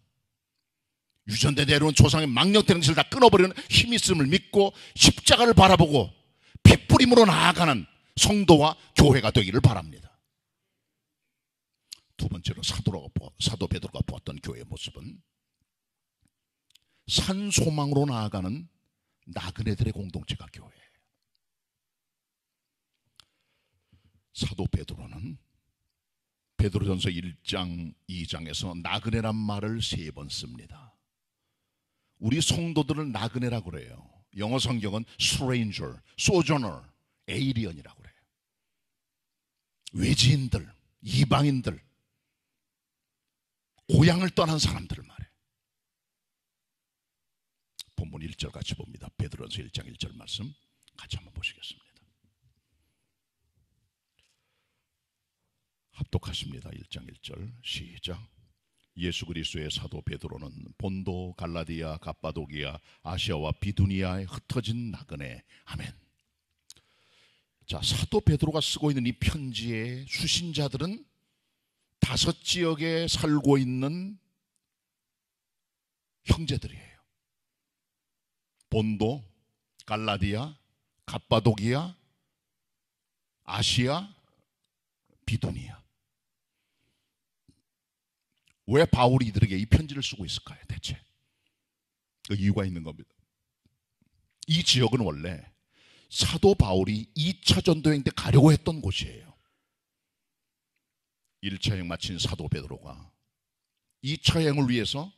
유전대 내려온 조상의 망령되는 것을 다 끊어버리는 힘이 있음을 믿고 십자가를 바라보고 피뿌림으로 나아가는 성도와 교회가 되기를 바랍니다. 두 번째로 사도 베드로가 보았던 교회의 모습은 산소망으로 나아가는 나그네들의 공동체가 교회예요. 사도 베드로는 베드로전서 1장 2장에서 나그네란 말을 3번 씁니다. 우리 성도들을 나그네라고 그래요. 영어 성경은 stranger, sojourner, alien이라고 그래요. 외지인들, 이방인들, 고향을 떠난 사람들을 말해요. 본문 1절 같이 봅니다. 베드로전서 1장 1절 말씀 같이 한번 보시겠습니다. 합독하십니다. 1장 1절 시작. 예수 그리스도의 사도 베드로는 본도, 갈라디아, 갑바도기아, 아시아와 비두니아에 흩어진 나그네. 아멘. 자, 사도 베드로가 쓰고 있는 이 편지의 수신자들은 5 지역에 살고 있는 형제들이에요. 본도, 갈라디아, 갑바도기아, 아시아, 비두니아. 왜 바울이 이들에게 이 편지를 쓰고 있을까요? 대체 그 이유가 있는 겁니다. 이 지역은 원래 사도 바울이 2차 전도여행 때 가려고 했던 곳이에요. 1차 여행 마친 사도 베드로가 2차 여행을 위해서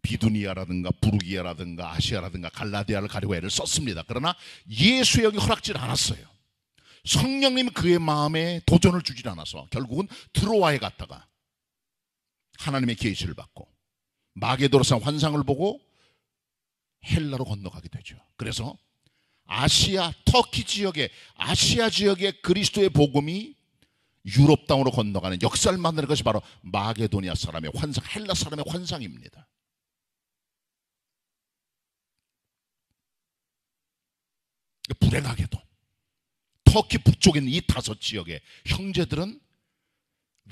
비두니아라든가 부르기아라든가 아시아라든가 갈라디아를 가려고 애를 썼습니다. 그러나 예수의 영이 허락질 않았어요. 성령님이 그의 마음에 도전을 주질 않아서 결국은 드로아에 갔다가 하나님의 계시를 받고 마게도로산 환상을 보고 헬라로 건너가게 되죠. 그래서 아시아, 터키 지역에, 아시아 지역의 그리스도의 복음이 유럽 땅으로 건너가는 역사를 만드는 것이 바로 마게도니아 사람의 환상, 헬라 사람의 환상입니다. 불행하게도 터키 북쪽에 있는 이 5지역의 형제들은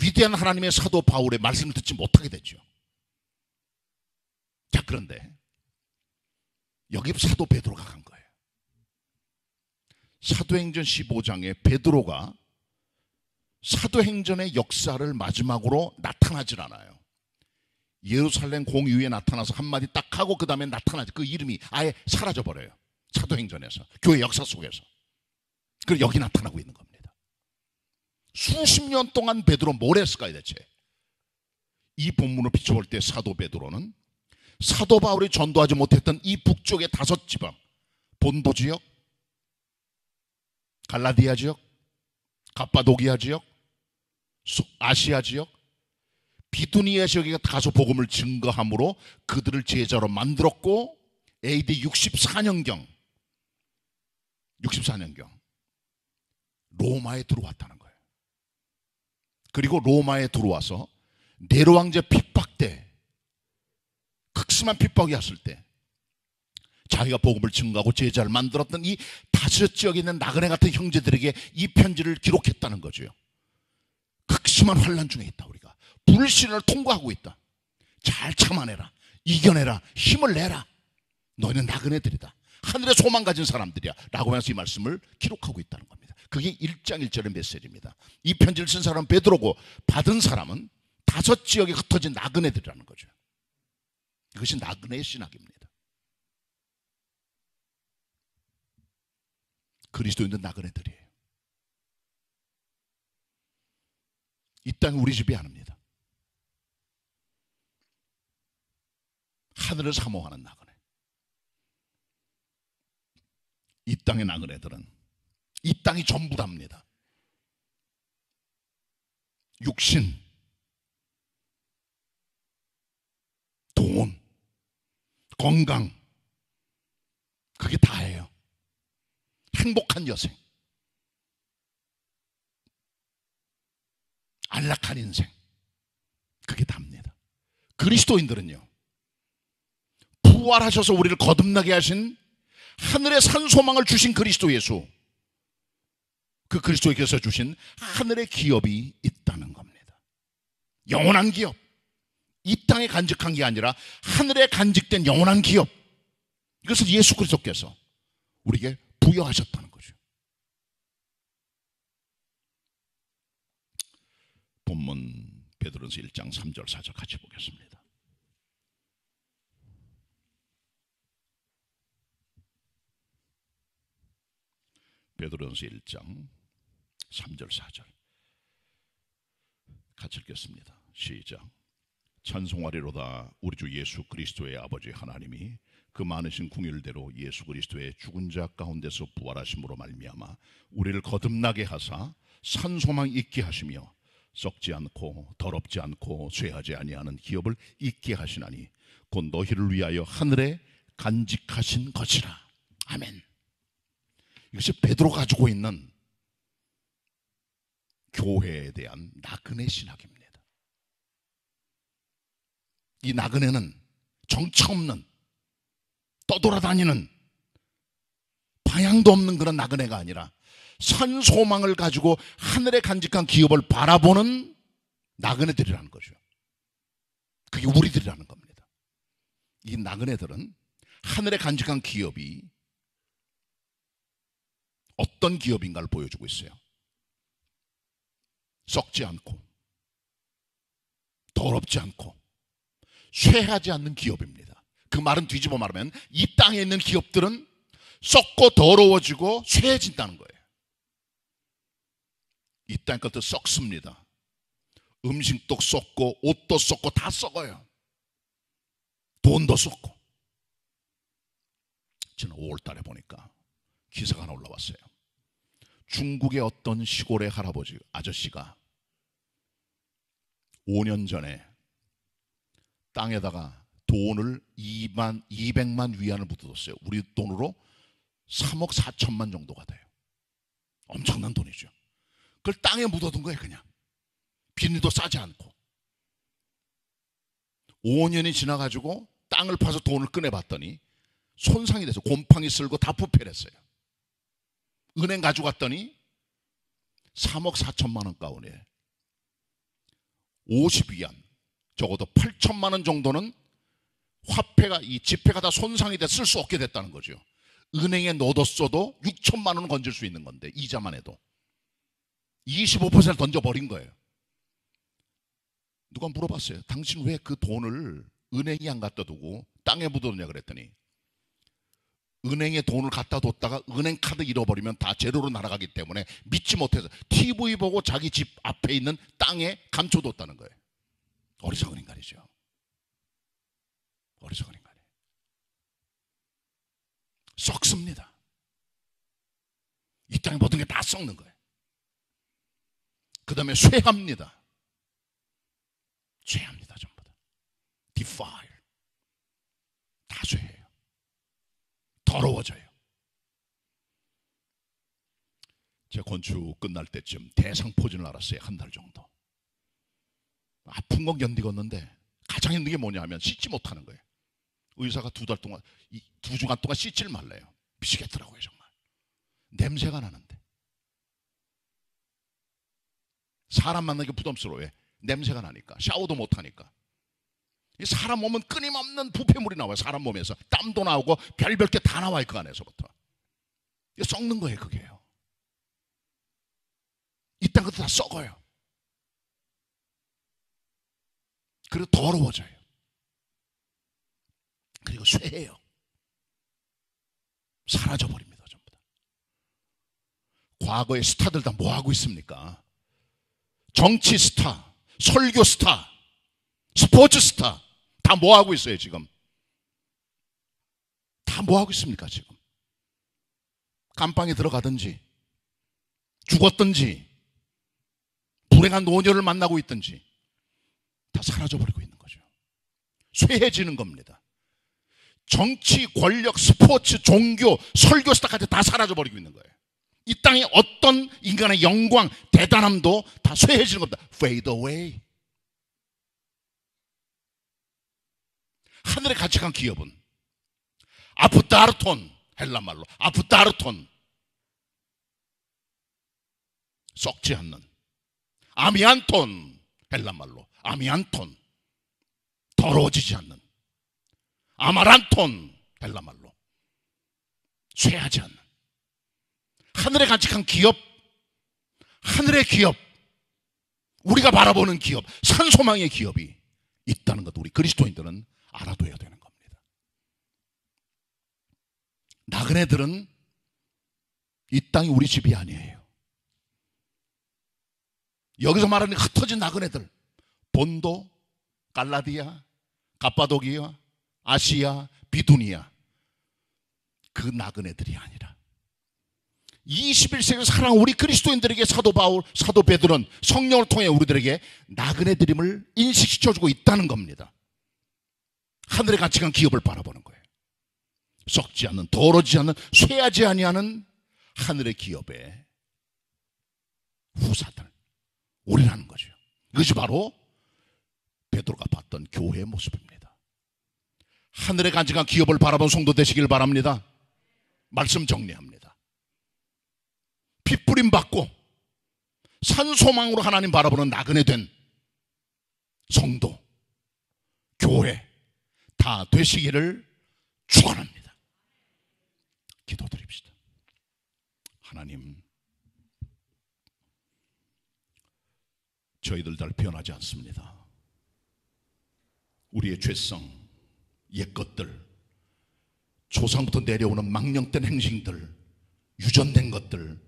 위대한 하나님의 사도 바울의 말씀을 듣지 못하게 됐죠. 자, 그런데 여기 사도 베드로가 간 거예요. 사도행전 15장에 베드로가 사도행전의 역사를 마지막으로 나타나질 않아요. 예루살렘 공유에 나타나서 한마디 딱 하고 그 다음에 나타나지, 그 이름이 아예 사라져버려요. 사도행전에서, 교회 역사 속에서. 그리고 여기 나타나고 있는 겁니다. 수십 년 동안 베드로 뭘 했을까요 대체? 이 본문을 비춰볼 때 사도 베드로는 사도 바울이 전도하지 못했던 이 북쪽의 5지방, 본도 지역, 갈라디아 지역, 갑바도기아 지역, 아시아 지역, 비두니아 지역에 가서 복음을 증거함으로 그들을 제자로 만들었고, AD 64년경 로마에 들어왔다는 거예요. 그리고 로마에 들어와서 네로 황제 핍박 때, 극심한 핍박이 왔을 때 자기가 복음을 증거하고 제자를 만들었던 이 5지역에 있는 나그네 같은 형제들에게 이 편지를 기록했다는 거죠. 극심한 환난 중에 있다. 우리가 불신을 통과하고 있다. 잘 참아내라, 이겨내라, 힘을 내라. 너희는 나그네들이다, 하늘의 소망 가진 사람들이야 라고 하면서 이 말씀을 기록하고 있다는 겁니다. 그게 1장 1절의 메시지입니다. 이 편지를 쓴 사람은 베드로고 받은 사람은 5지역에 흩어진 나그네들이라는 거죠. 이것이 나그네의 신학입니다. 그리스도인들 나그네들이에요. 이 땅이 우리 집이 아닙니다. 하늘을 사모하는 나그네. 이 땅의 나그네들은 이 땅이 전부랍니다. 육신, 돈, 건강, 그게 다예요. 행복한 여생, 안락한 인생, 그게 답니다. 그리스도인들은요, 부활하셔서 우리를 거듭나게 하신 하늘의 산 소망을 주신 그리스도 예수, 그 그리스도께서 주신 하늘의 기업이 있다는 겁니다. 영원한 기업, 이 땅에 간직한 게 아니라 하늘에 간직된 영원한 기업, 이것을 예수 그리스도께서 우리에게 부여하셨다는 거죠. 본문 베드로전서 1장 3절 4절 같이 보겠습니다. 베드로전서 1장 3절 4절 같이 읽겠습니다. 시작. 찬송하리로다 우리 주 예수 그리스도의 아버지 하나님이 그 많으신 궁율대로 예수 그리스도의 죽은 자 가운데서 부활하심으로 말미암아 우리를 거듭나게 하사 산 소망 있게 하시며 썩지 않고 더럽지 않고 쇠하지 아니하는 기업을 있게 하시나니 곧 너희를 위하여 하늘에 간직하신 것이라. 아멘. 이것이 베드로가 가지고 있는 교회에 대한 나그네 신학입니다. 이 나그네는 정처 없는, 떠돌아다니는, 방향도 없는 그런 나그네가 아니라 선 소망을 가지고 하늘에 간직한 기업을 바라보는 나그네들이라는 거죠. 그게 우리들이라는 겁니다. 이 나그네들은 하늘에 간직한 기업이 어떤 기업인가를 보여주고 있어요. 썩지 않고 더럽지 않고 쇠하지 않는 기업입니다. 그 말은 뒤집어 말하면 이 땅에 있는 기업들은 썩고 더러워지고 쇠해진다는 거예요. 이 땅 것도 썩습니다. 음식도 썩고 옷도 썩고 다 썩어요. 돈도 썩고. 지난 5월 달에 보니까 기사가 하나 올라왔어요. 중국의 어떤 시골의 할아버지, 아저씨가 5년 전에 땅에다가 돈을 200만 위안을 묻어뒀어요. 우리 돈으로 3억 4천만 정도가 돼요. 엄청난 돈이죠. 그걸 땅에 묻어둔 거예요. 그냥 비닐도 싸지 않고. 5년이 지나가지고 땅을 파서 돈을 꺼내봤더니 손상이 돼서 곰팡이 쓸고 다 부패했어요. 은행 가져갔더니 3억 4천만 원 가운데 52안, 적어도 8천만 원 정도는 화폐가, 이 지폐가 다 손상이 돼 쓸 수 없게 됐다는 거죠. 은행에 넣어뒀어도 6천만 원은 건질 수 있는 건데, 이자만 해도 25% 던져버린 거예요. 누가 물어봤어요. 당신 왜 그 돈을 은행에 안 갖다 두고 땅에 묻어두냐 그랬더니, 은행에 돈을 갖다 뒀다가 은행 카드 잃어버리면 다 제로로 날아가기 때문에 믿지 못해서 TV 보고 자기 집 앞에 있는 땅에 감춰뒀다는 거예요. 어리석은 인간이죠. 어리석은 인간이에요. 썩습니다. 이 땅에 모든 게 다 썩는 거예요. 그 다음에 쇠합니다. 쇠합니다. 전부 다. defile. 다 쇠해요. 더러워져요. 제가 건축 끝날 때쯤 대상포진을 알았어요. 한 달 정도. 아픈 건 견디겠는데 가장 힘든 게 뭐냐 하면 씻지 못하는 거예요. 의사가 2달 동안, 2주간 동안 씻질 말래요. 미치겠더라고요. 정말 냄새가 나는데. 사람 만나기 부담스러워요. 냄새가 나니까. 샤워도 못하니까. 사람 몸은 끊임없는 부패물이 나와요. 사람 몸에서 땀도 나오고 별별 게 다 나와요. 그 안에서부터. 썩는 거예요. 그게요. 이 땅 것도 다 썩어요. 그리고 더러워져요. 그리고 쇠해요. 사라져버립니다. 전부 다. 과거의 스타들 다 뭐하고 있습니까? 정치 스타, 설교 스타, 스포츠 스타 다 뭐하고 있어요 지금? 다 뭐하고 있습니까 지금? 감방에 들어가든지 죽었든지 불행한 노녀를 만나고 있든지 다 사라져버리고 있는 거죠. 쇠해지는 겁니다. 정치, 권력, 스포츠, 종교, 설교 스타까지 다 사라져버리고 있는 거예요. 이 땅에 어떤 인간의 영광, 대단함도 다 쇠해지는 겁니다. Fade away. 하늘의 가치관 기업은 아프타르톤, 헬라말로 아프타르톤, 썩지 않는, 아미안톤, 헬라말로 아미안톤, 더러워지지 않는, 아마란톤, 헬라말로 쇠하지 않는, 하늘에 간직한 기업, 하늘의 기업, 우리가 바라보는 기업, 산소망의 기업이 있다는 것도 우리 그리스도인들은 알아둬야 되는 겁니다. 나그네들은 이 땅이 우리 집이 아니에요. 여기서 말하는 흩어진 나그네들, 본도, 갈라디아, 갑바도기아, 아시아, 비두니아, 그 나그네들이 아니라 21세기 살아온 우리 그리스도인들에게 사도 바울, 사도 베드로는 성령을 통해 우리들에게 나그네들임을 인식시켜주고 있다는 겁니다. 하늘의 가치관 기업을 바라보는 거예요. 썩지 않는, 더러지지 않는, 쇠하지 아니하는 하늘의 기업의 후사들, 우리라는 거죠. 이것이 바로 베드로가 봤던 교회의 모습입니다. 하늘의 가치관 기업을 바라본 성도 되시길 바랍니다. 말씀 정리합니다. 핏부림 받고 산소망으로 하나님 바라보는 나그네 된 성도, 교회 다 되시기를 축원합니다. 기도드립시다. 하나님, 저희들 잘 변하지 않습니다. 우리의 죄성, 옛것들, 조상부터 내려오는 망령된 행실들, 유전된 것들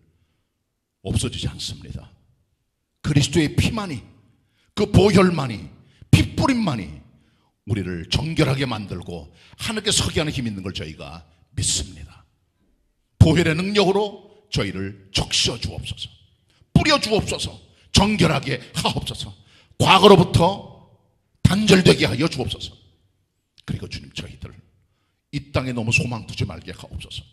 없어지지 않습니다. 그리스도의 피만이, 그 보혈만이, 핏부림만이 우리를 정결하게 만들고 하늘께 서게 하는 힘이 있는 걸 저희가 믿습니다. 보혈의 능력으로 저희를 적셔 주옵소서, 뿌려 주옵소서, 정결하게 하옵소서, 과거로부터 단절되게 하여 주옵소서. 그리고 주님, 저희들 이 땅에 너무 소망 두지 말게 하옵소서.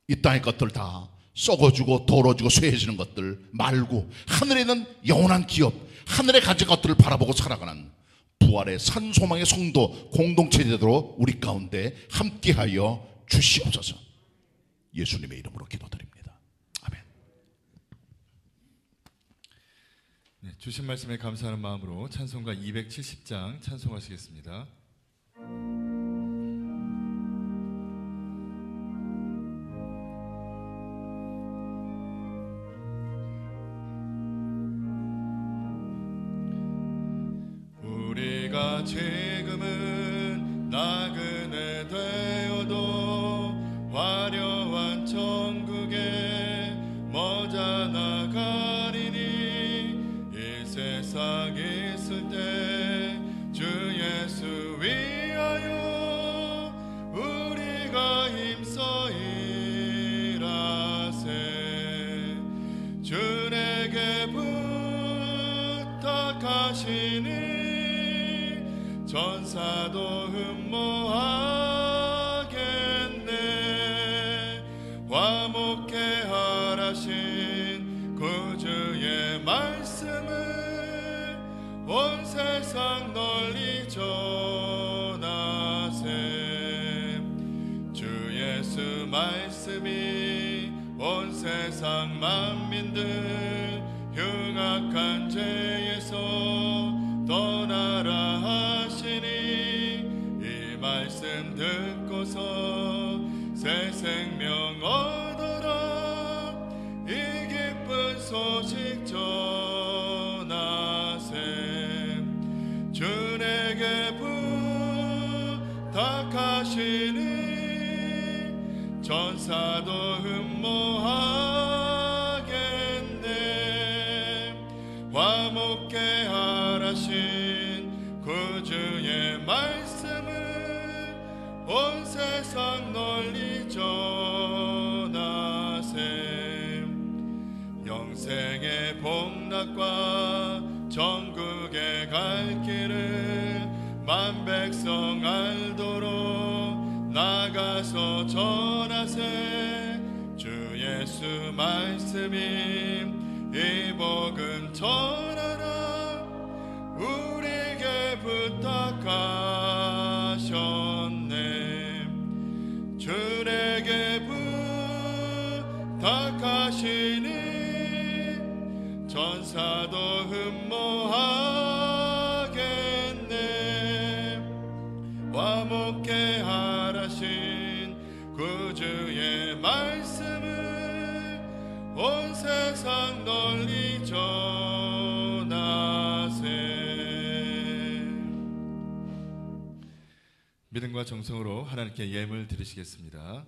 이 땅의 것들 다 썩어지고 더러워지고 쇠해지는 것들 말고 하늘에 있는 영원한 기업, 하늘에 가진 것들을 바라보고 살아가는 부활의 산소망의 성도 공동체제로 우리 가운데 함께하여 주시옵소서. 예수님의 이름으로 기도드립니다. 아멘. 네, 주신 말씀에 감사하는 마음으로 찬송가 270장 찬송하시겠습니다. 우리가 지금은 나그네 되어도 화려한 천국에 머자 나가리니 이 세상 있을 때 주 예수 위하여 우리가 힘써 일하세. 주에게 부탁하시니 전사도 흠모하겠네. 화목케 하라신 구주의 말씀을 온 세상 널리 전하세. 주 예수 말씀이 온 세상 만민들 흉악한 죄에서 떠나라 하시니 이 말씀 듣고서 새 생명 얻어라. 이 기쁜 소식 전하세. 주에게 부탁하시니 전사도 흠모하겠네. 화목케 하라신 구주의 말씀을 온 세상 널리 전하세. 영생의 복락과 천국에 갈 길을 만 백성 알도록 나가서 전하세. 주 예수 말씀이 이 복음 전하라. 우리에게 부탁하셨네. 주에게 부탁하시니 전사도 흠모하겠네. 화목케 하라신 구주의 말씀을 온 세상 널리 전하세. 믿음과 정성으로 하나님께 예물 드리시겠습니다.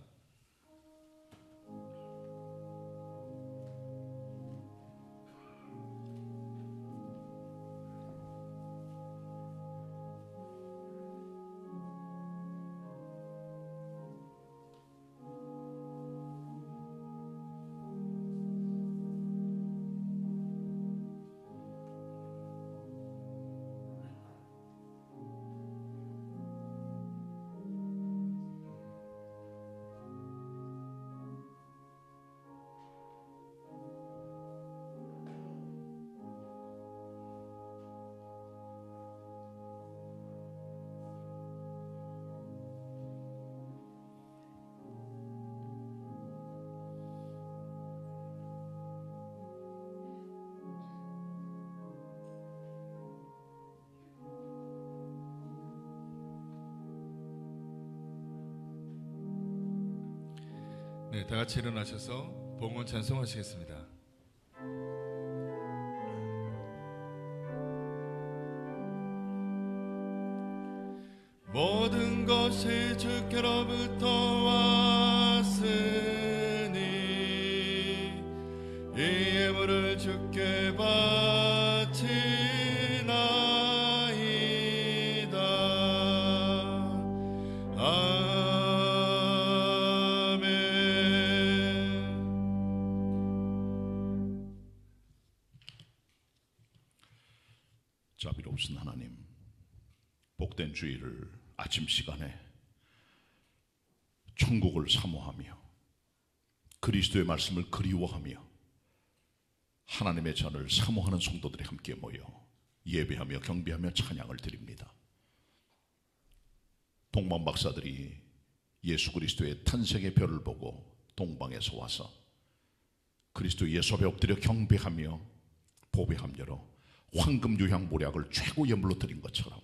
네, 다 같이 일어나셔서 봉헌 찬송하시겠습니다. 모든 것이 주께로부터 왔으니 이 예물을 주께 바치나이다. 자비로우신 하나님, 복된 주일을 아침 시간에 천국을 사모하며 그리스도의 말씀을 그리워하며 하나님의 전을 사모하는 성도들이 함께 모여 예배하며 경배하며 찬양을 드립니다. 동방 박사들이 예수 그리스도의 탄생의 별을 보고 동방에서 와서 그리스도 예수 앞에 엎드려 경배하며 보배함려로 황금 유향 모략을 최고 예물로 드린 것처럼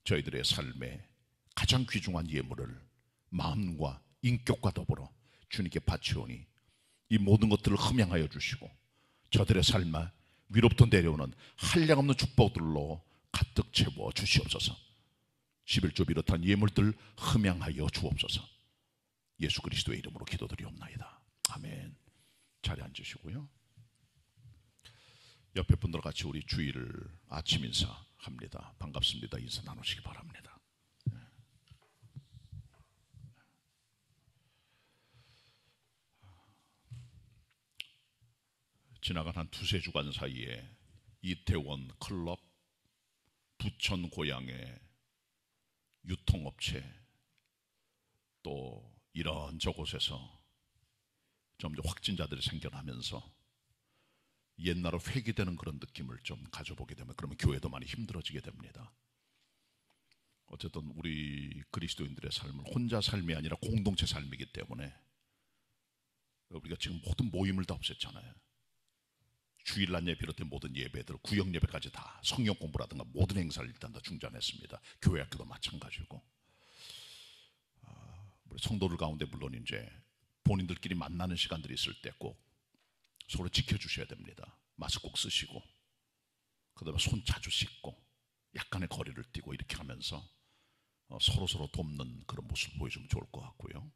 저희들의 삶에 가장 귀중한 예물을 마음과 인격과 더불어 주님께 바치오니 이 모든 것들을 흠양하여 주시고 저들의 삶에 위로부터 내려오는 한량없는 축복들로 가득 채워 주시옵소서. 11조 비롯한 예물들 흠양하여 주옵소서. 예수 그리스도의 이름으로 기도드리옵나이다. 아멘. 자리에 앉으시고요. 옆에 분들과 같이 우리 주일을 아침 인사합니다. 반갑습니다. 인사 나누시기 바랍니다. 지나간 한 두세 주간 사이에 이태원 클럽, 부천 고향의 유통업체 또 이런 저곳에서 점점 확진자들이 생겨나면서 옛날로 회귀되는 그런 느낌을 좀 가져보게 되면 그러면 교회도 많이 힘들어지게 됩니다. 어쨌든 우리 그리스도인들의 삶은 혼자 삶이 아니라 공동체 삶이기 때문에 우리가 지금 모든 모임을 다 없앴잖아요. 주일날 예배 비롯된 모든 예배들, 구역 예배까지 다 성경 공부라든가 모든 행사를 일단 다 중단했습니다. 교회 학교도 마찬가지고. 우리 성도들 가운데 물론 이제 본인들끼리 만나는 시간들이 있을 때 꼭 서로 지켜주셔야 됩니다. 마스크 꼭 쓰시고, 그다음에 손 자주 씻고, 약간의 거리를 띄고 이렇게 하면서 서로 돕는 그런 모습을 보여주면 좋을 것 같고요.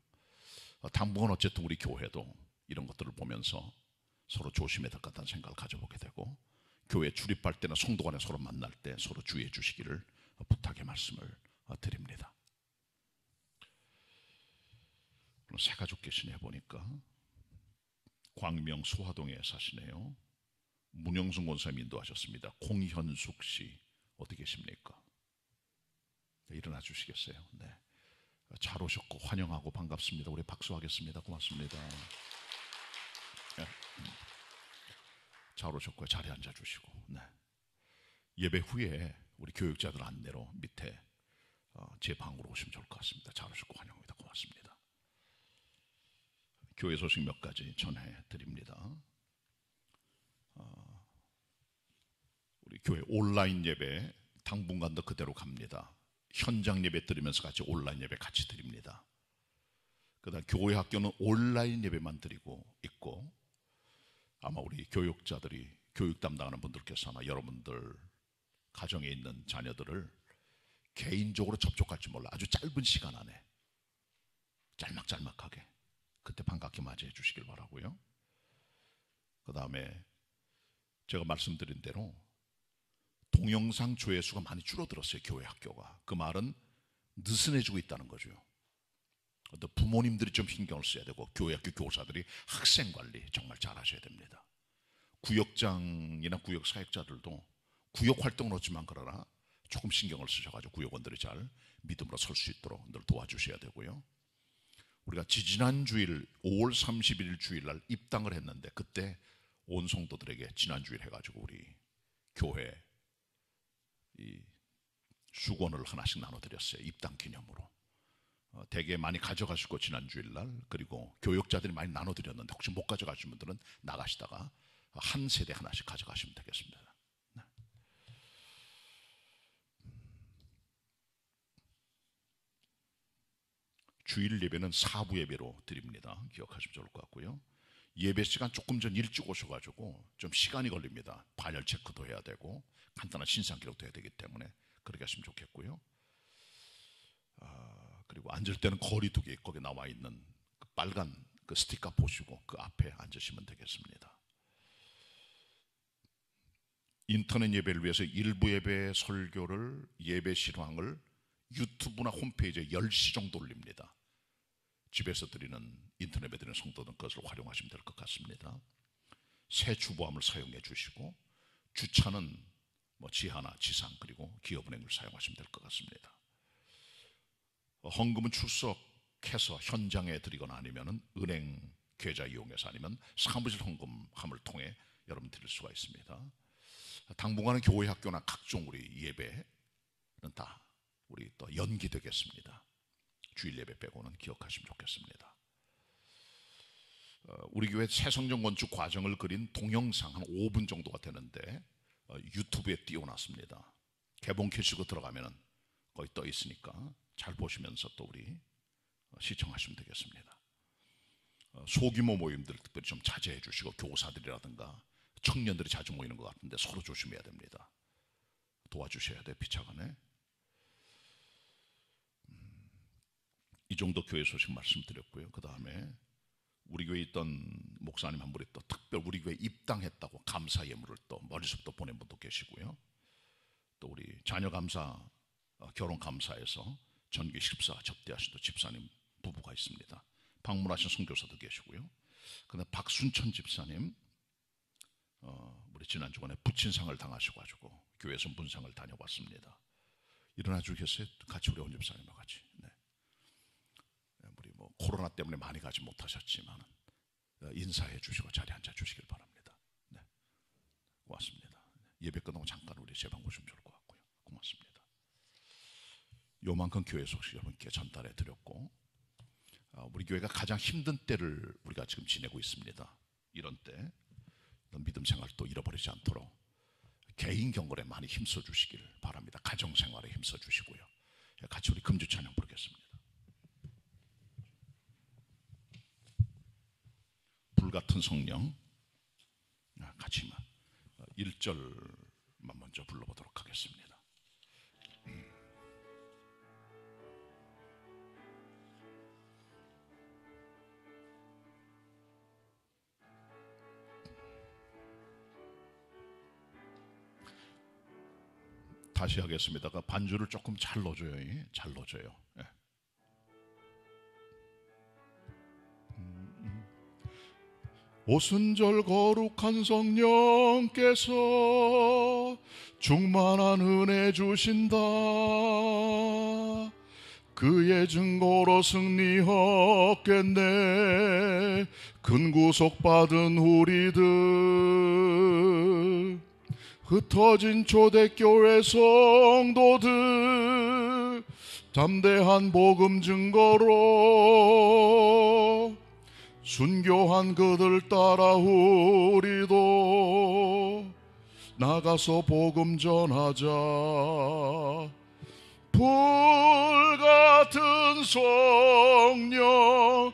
당분간 어쨌든 우리 교회도 이런 것들을 보면서 서로 조심해야 될 것 같다는 생각을 가져보게 되고, 교회 출입할 때나 성도 간에 서로 만날 때 서로 주의해 주시기를 부탁의 말씀을 드립니다. 새 가족 계시네 보니까 광명 소화동에 사시네요. 문영순 권사님 인도하셨습니다. 공현숙 씨 어디 계십니까? 네, 일어나 주시겠어요? 네, 잘 오셨고 환영하고 반갑습니다. 우리 박수하겠습니다. 고맙습니다. 네. 잘 오셨고요. 자리에 앉아주시고. 네. 예배 후에 우리 교육자들 안내로 밑에 제 방으로 오시면 좋을 것 같습니다. 잘 오셨고 환영합니다. 고맙습니다. 교회 소식 몇 가지 전해드립니다. 우리 교회 온라인 예배 당분간도 그대로 갑니다. 현장 예배 드리면서 같이 온라인 예배 같이 드립니다. 그다음 교회 학교는 온라인 예배만 드리고 있고, 아마 우리 교육자들이 교육 담당하는 분들께서 아마 여러분들 가정에 있는 자녀들을 개인적으로 접촉할지 몰라 아주 짧은 시간 안에 짤막짤막하게 그때 반갑게 맞이해 주시길 바라고요. 그 다음에 제가 말씀드린 대로 동영상 조회수가 많이 줄어들었어요. 교회 학교가. 그 말은 느슨해지고 있다는 거죠. 부모님들이 좀 신경을 써야 되고 교회 학교 교사들이 학생 관리 정말 잘 하셔야 됩니다. 구역장이나 구역 사역자들도 구역 활동은 없지만 그러나 조금 신경을 쓰셔가지고 구역원들이 잘 믿음으로 설 수 있도록 늘 도와주셔야 되고요. 우리가 지지난 주일 5월 31일 주일날 입당을 했는데 그때 온 성도들에게 지난 주일 해가지고 우리 교회 이 수건을 하나씩 나눠드렸어요. 입당 기념으로. 되게 많이 가져가시고 지난 주일날, 그리고 교역자들이 많이 나눠드렸는데 혹시 못 가져가신 분들은 나가시다가 한 세대 하나씩 가져가시면 되겠습니다. 네. 주일 예배는 4부 예배로 드립니다. 기억하시면 좋을 것 같고요. 예배 시간 조금 전 일찍 오셔가지고 좀 시간이 걸립니다. 발열 체크도 해야 되고 간단한 신상 기록도 해야 되기 때문에 그렇게 하시면 좋겠고요. 그리고 앉을 때는 거리두기 거기 나와 있는 그 빨간 그 스티커 보시고 그 앞에 앉으시면 되겠습니다. 인터넷 예배를 위해서 일부 예배 설교를 예배 실황을 유튜브나 홈페이지에 10시 정도 올립니다. 집에서 드리는 인터넷 예배 드리는 성도는 그것을 활용하시면 될 것 같습니다. 새 주보함을 사용해 주시고 주차는 뭐 지하나 지상 그리고 기업은행을 사용하시면 될 것 같습니다. 헌금은 출석해서 현장에 드리거나 아니면 은행 계좌 이용해서 아니면 사무실 헌금함을 통해 여러분 드릴 수가 있습니다. 당분간은 교회 학교나 각종 우리 예배는 다 우리 또 연기되겠습니다. 주일 예배 빼고는 기억하시면 좋겠습니다. 우리 교회 새 성전 건축 과정을 그린 동영상 한 5분 정도가 되는데 유튜브에 띄워놨습니다. 개봉 켜시고 들어가면은 거기 떠 있으니까 잘 보시면서 또 우리 시청하시면 되겠습니다. 소규모 모임들 특별히 좀 자제해 주시고, 교사들이라든가 청년들이 자주 모이는 것 같은데 서로 조심해야 됩니다. 도와주셔야 돼. 피차간에. 이 정도 교회 소식 말씀드렸고요. 그 다음에 우리 교회에 있던 목사님 한 분이 또 특별 우리 교회에 입당했다고 감사 예물을 또 머릿속부터 보낸 분도 계시고요. 또 우리 자녀 감사, 결혼 감사에서 전교 14 접대하신 집사님 부부가 있습니다. 방문하신 선교사도 계시고요. 근데 박순천 집사님, 우리 지난 주간에 부친상을 당하셔가지고 교회에서 문상을 다녀봤습니다. 일어나 주겠어요? 같이 우리 온 집사님과 같이. 네. 우리 뭐 코로나 때문에 많이 가지 못하셨지만 인사해 주시고 자리에 앉아 주시길 바랍니다. 네. 고맙습니다. 예배 끝나고 잠깐 우리 제방 보시면 좋을 것 같고요. 고맙습니다. 요만큼 교회 소식 여러분께 전달해 드렸고, 우리 교회가 가장 힘든 때를 우리가 지금 지내고 있습니다. 이런 때 믿음 생활도 잃어버리지 않도록 개인 경건에 많이 힘써 주시길 바랍니다. 가정 생활에 힘써 주시고요. 같이 우리 금주 찬양 부르겠습니다. 불같은 성령, 같이 1절만 먼저 불러보도록 하겠습니다. 다시 하겠습니다. 반주를 조금 잘 넣어줘요. 잘 넣어줘요. 네. 오순절 거룩한 성령께서 충만한 은혜 주신다. 그의 증거로 승리 얻겠네. 큰 구속받은 우리들, 흩어진 초대교회 성도들, 담대한 복음 증거로 순교한 그들 따라 우리도 나가서 복음 전하자. 불같은 성령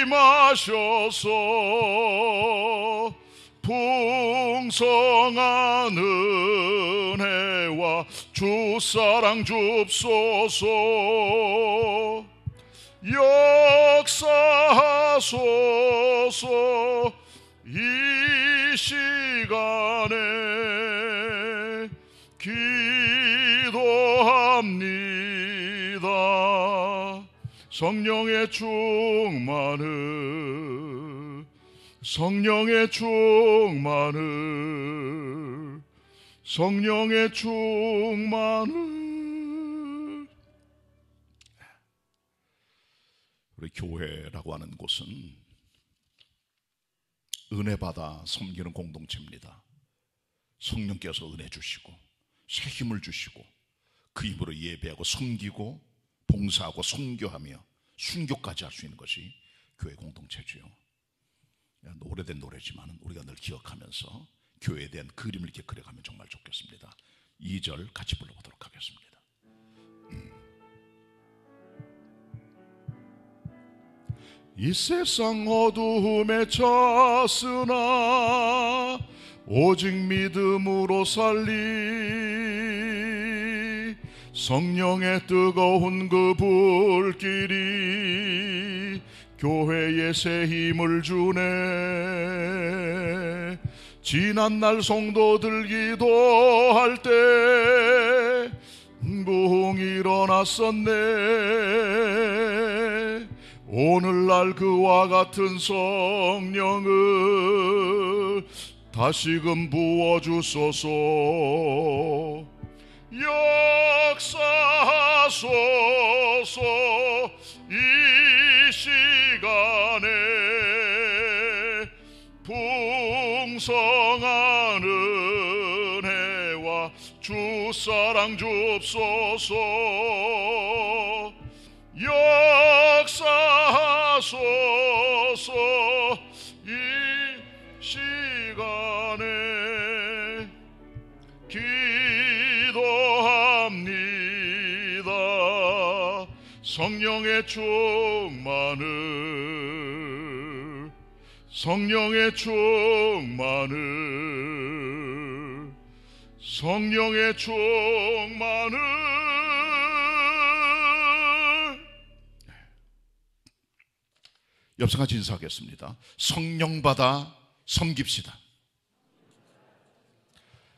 임하셔서 풍성한 은혜와 주사랑 줍소서. 역사하소서. 이 시간에 기도합니다. 성령의 충만을, 성령의 충만을, 성령의 충만을. 우리 교회라고 하는 곳은 은혜 받아 섬기는 공동체입니다. 성령께서 은혜 주시고 새 힘을 주시고 그 힘으로 예배하고 섬기고 봉사하고 선교하며 순교까지 할 수 있는 것이 교회 공동체죠. 오래된 노래지만 우리가 늘 기억하면서 교회에 대한 그림을 이렇게 그려가면 정말 좋겠습니다. 2절 같이 불러보도록 하겠습니다. 이 세상 어두움에 찼으나 오직 믿음으로 살리. 성령의 뜨거운 그 불길이 교회에 새 힘을 주네. 지난날 성도들 기도할 때 붕 일어났었네. 오늘날 그와 같은 성령을 다시금 부어주소서. 역사하소서. 이 시간에 풍성한 은혜와 주 사랑 줍소서. 역사하소서. 이 시간에 기도합니다. 성령의 충만을, 성령의 충만을, 성령의 충만을. 옆에서 인사하겠습니다. 성령 받아 섬깁시다.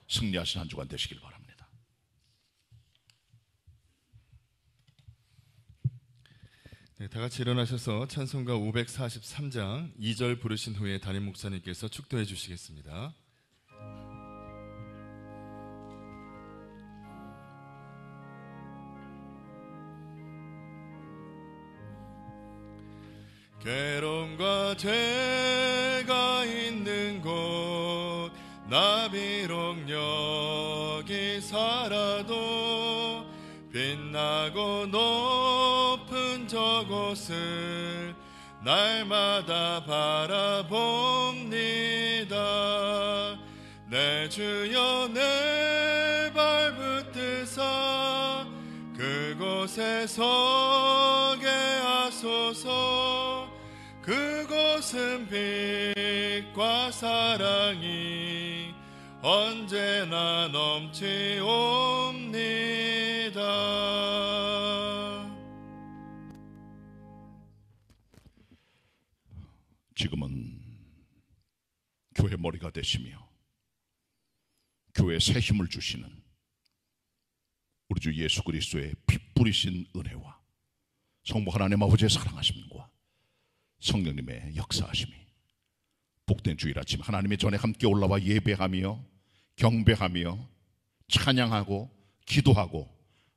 승리하신 한 주간 되시길 바랍니다. 네, 다 같이 일어나셔서 찬송가 543장 2절 부르신 후에 담임 목사님께서 축도해 주시겠습니다. 괴로움과 죄가 있는 곳 나 비록 여기 살아도 빛나고 높은 저곳을 날마다 바라봅니다. 내 주여 내 발붙드사 그곳에 서게 하소서. 그곳은 빛과 사랑이 언제나 넘치옵니다. 지금은 교회 머리가 되시며 교회에 새 힘을 주시는 우리 주 예수 그리스도의 피 뿌리신 은혜와 성부 하나님 아버지의 사랑하심과 성령님의 역사하심이 복된 주일 아침 하나님의 전에 함께 올라와 예배하며 경배하며 찬양하고 기도하고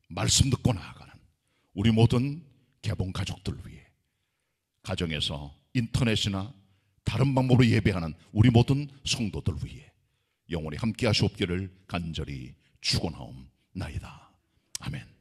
말씀 듣고 나아가는 우리 모든 개봉 가족들 위해, 가정에서 인터넷이나 다른 방법으로 예배하는 우리 모든 성도들 위해 영원히 함께 하시옵기를 간절히 축원하옵나이다. 아멘.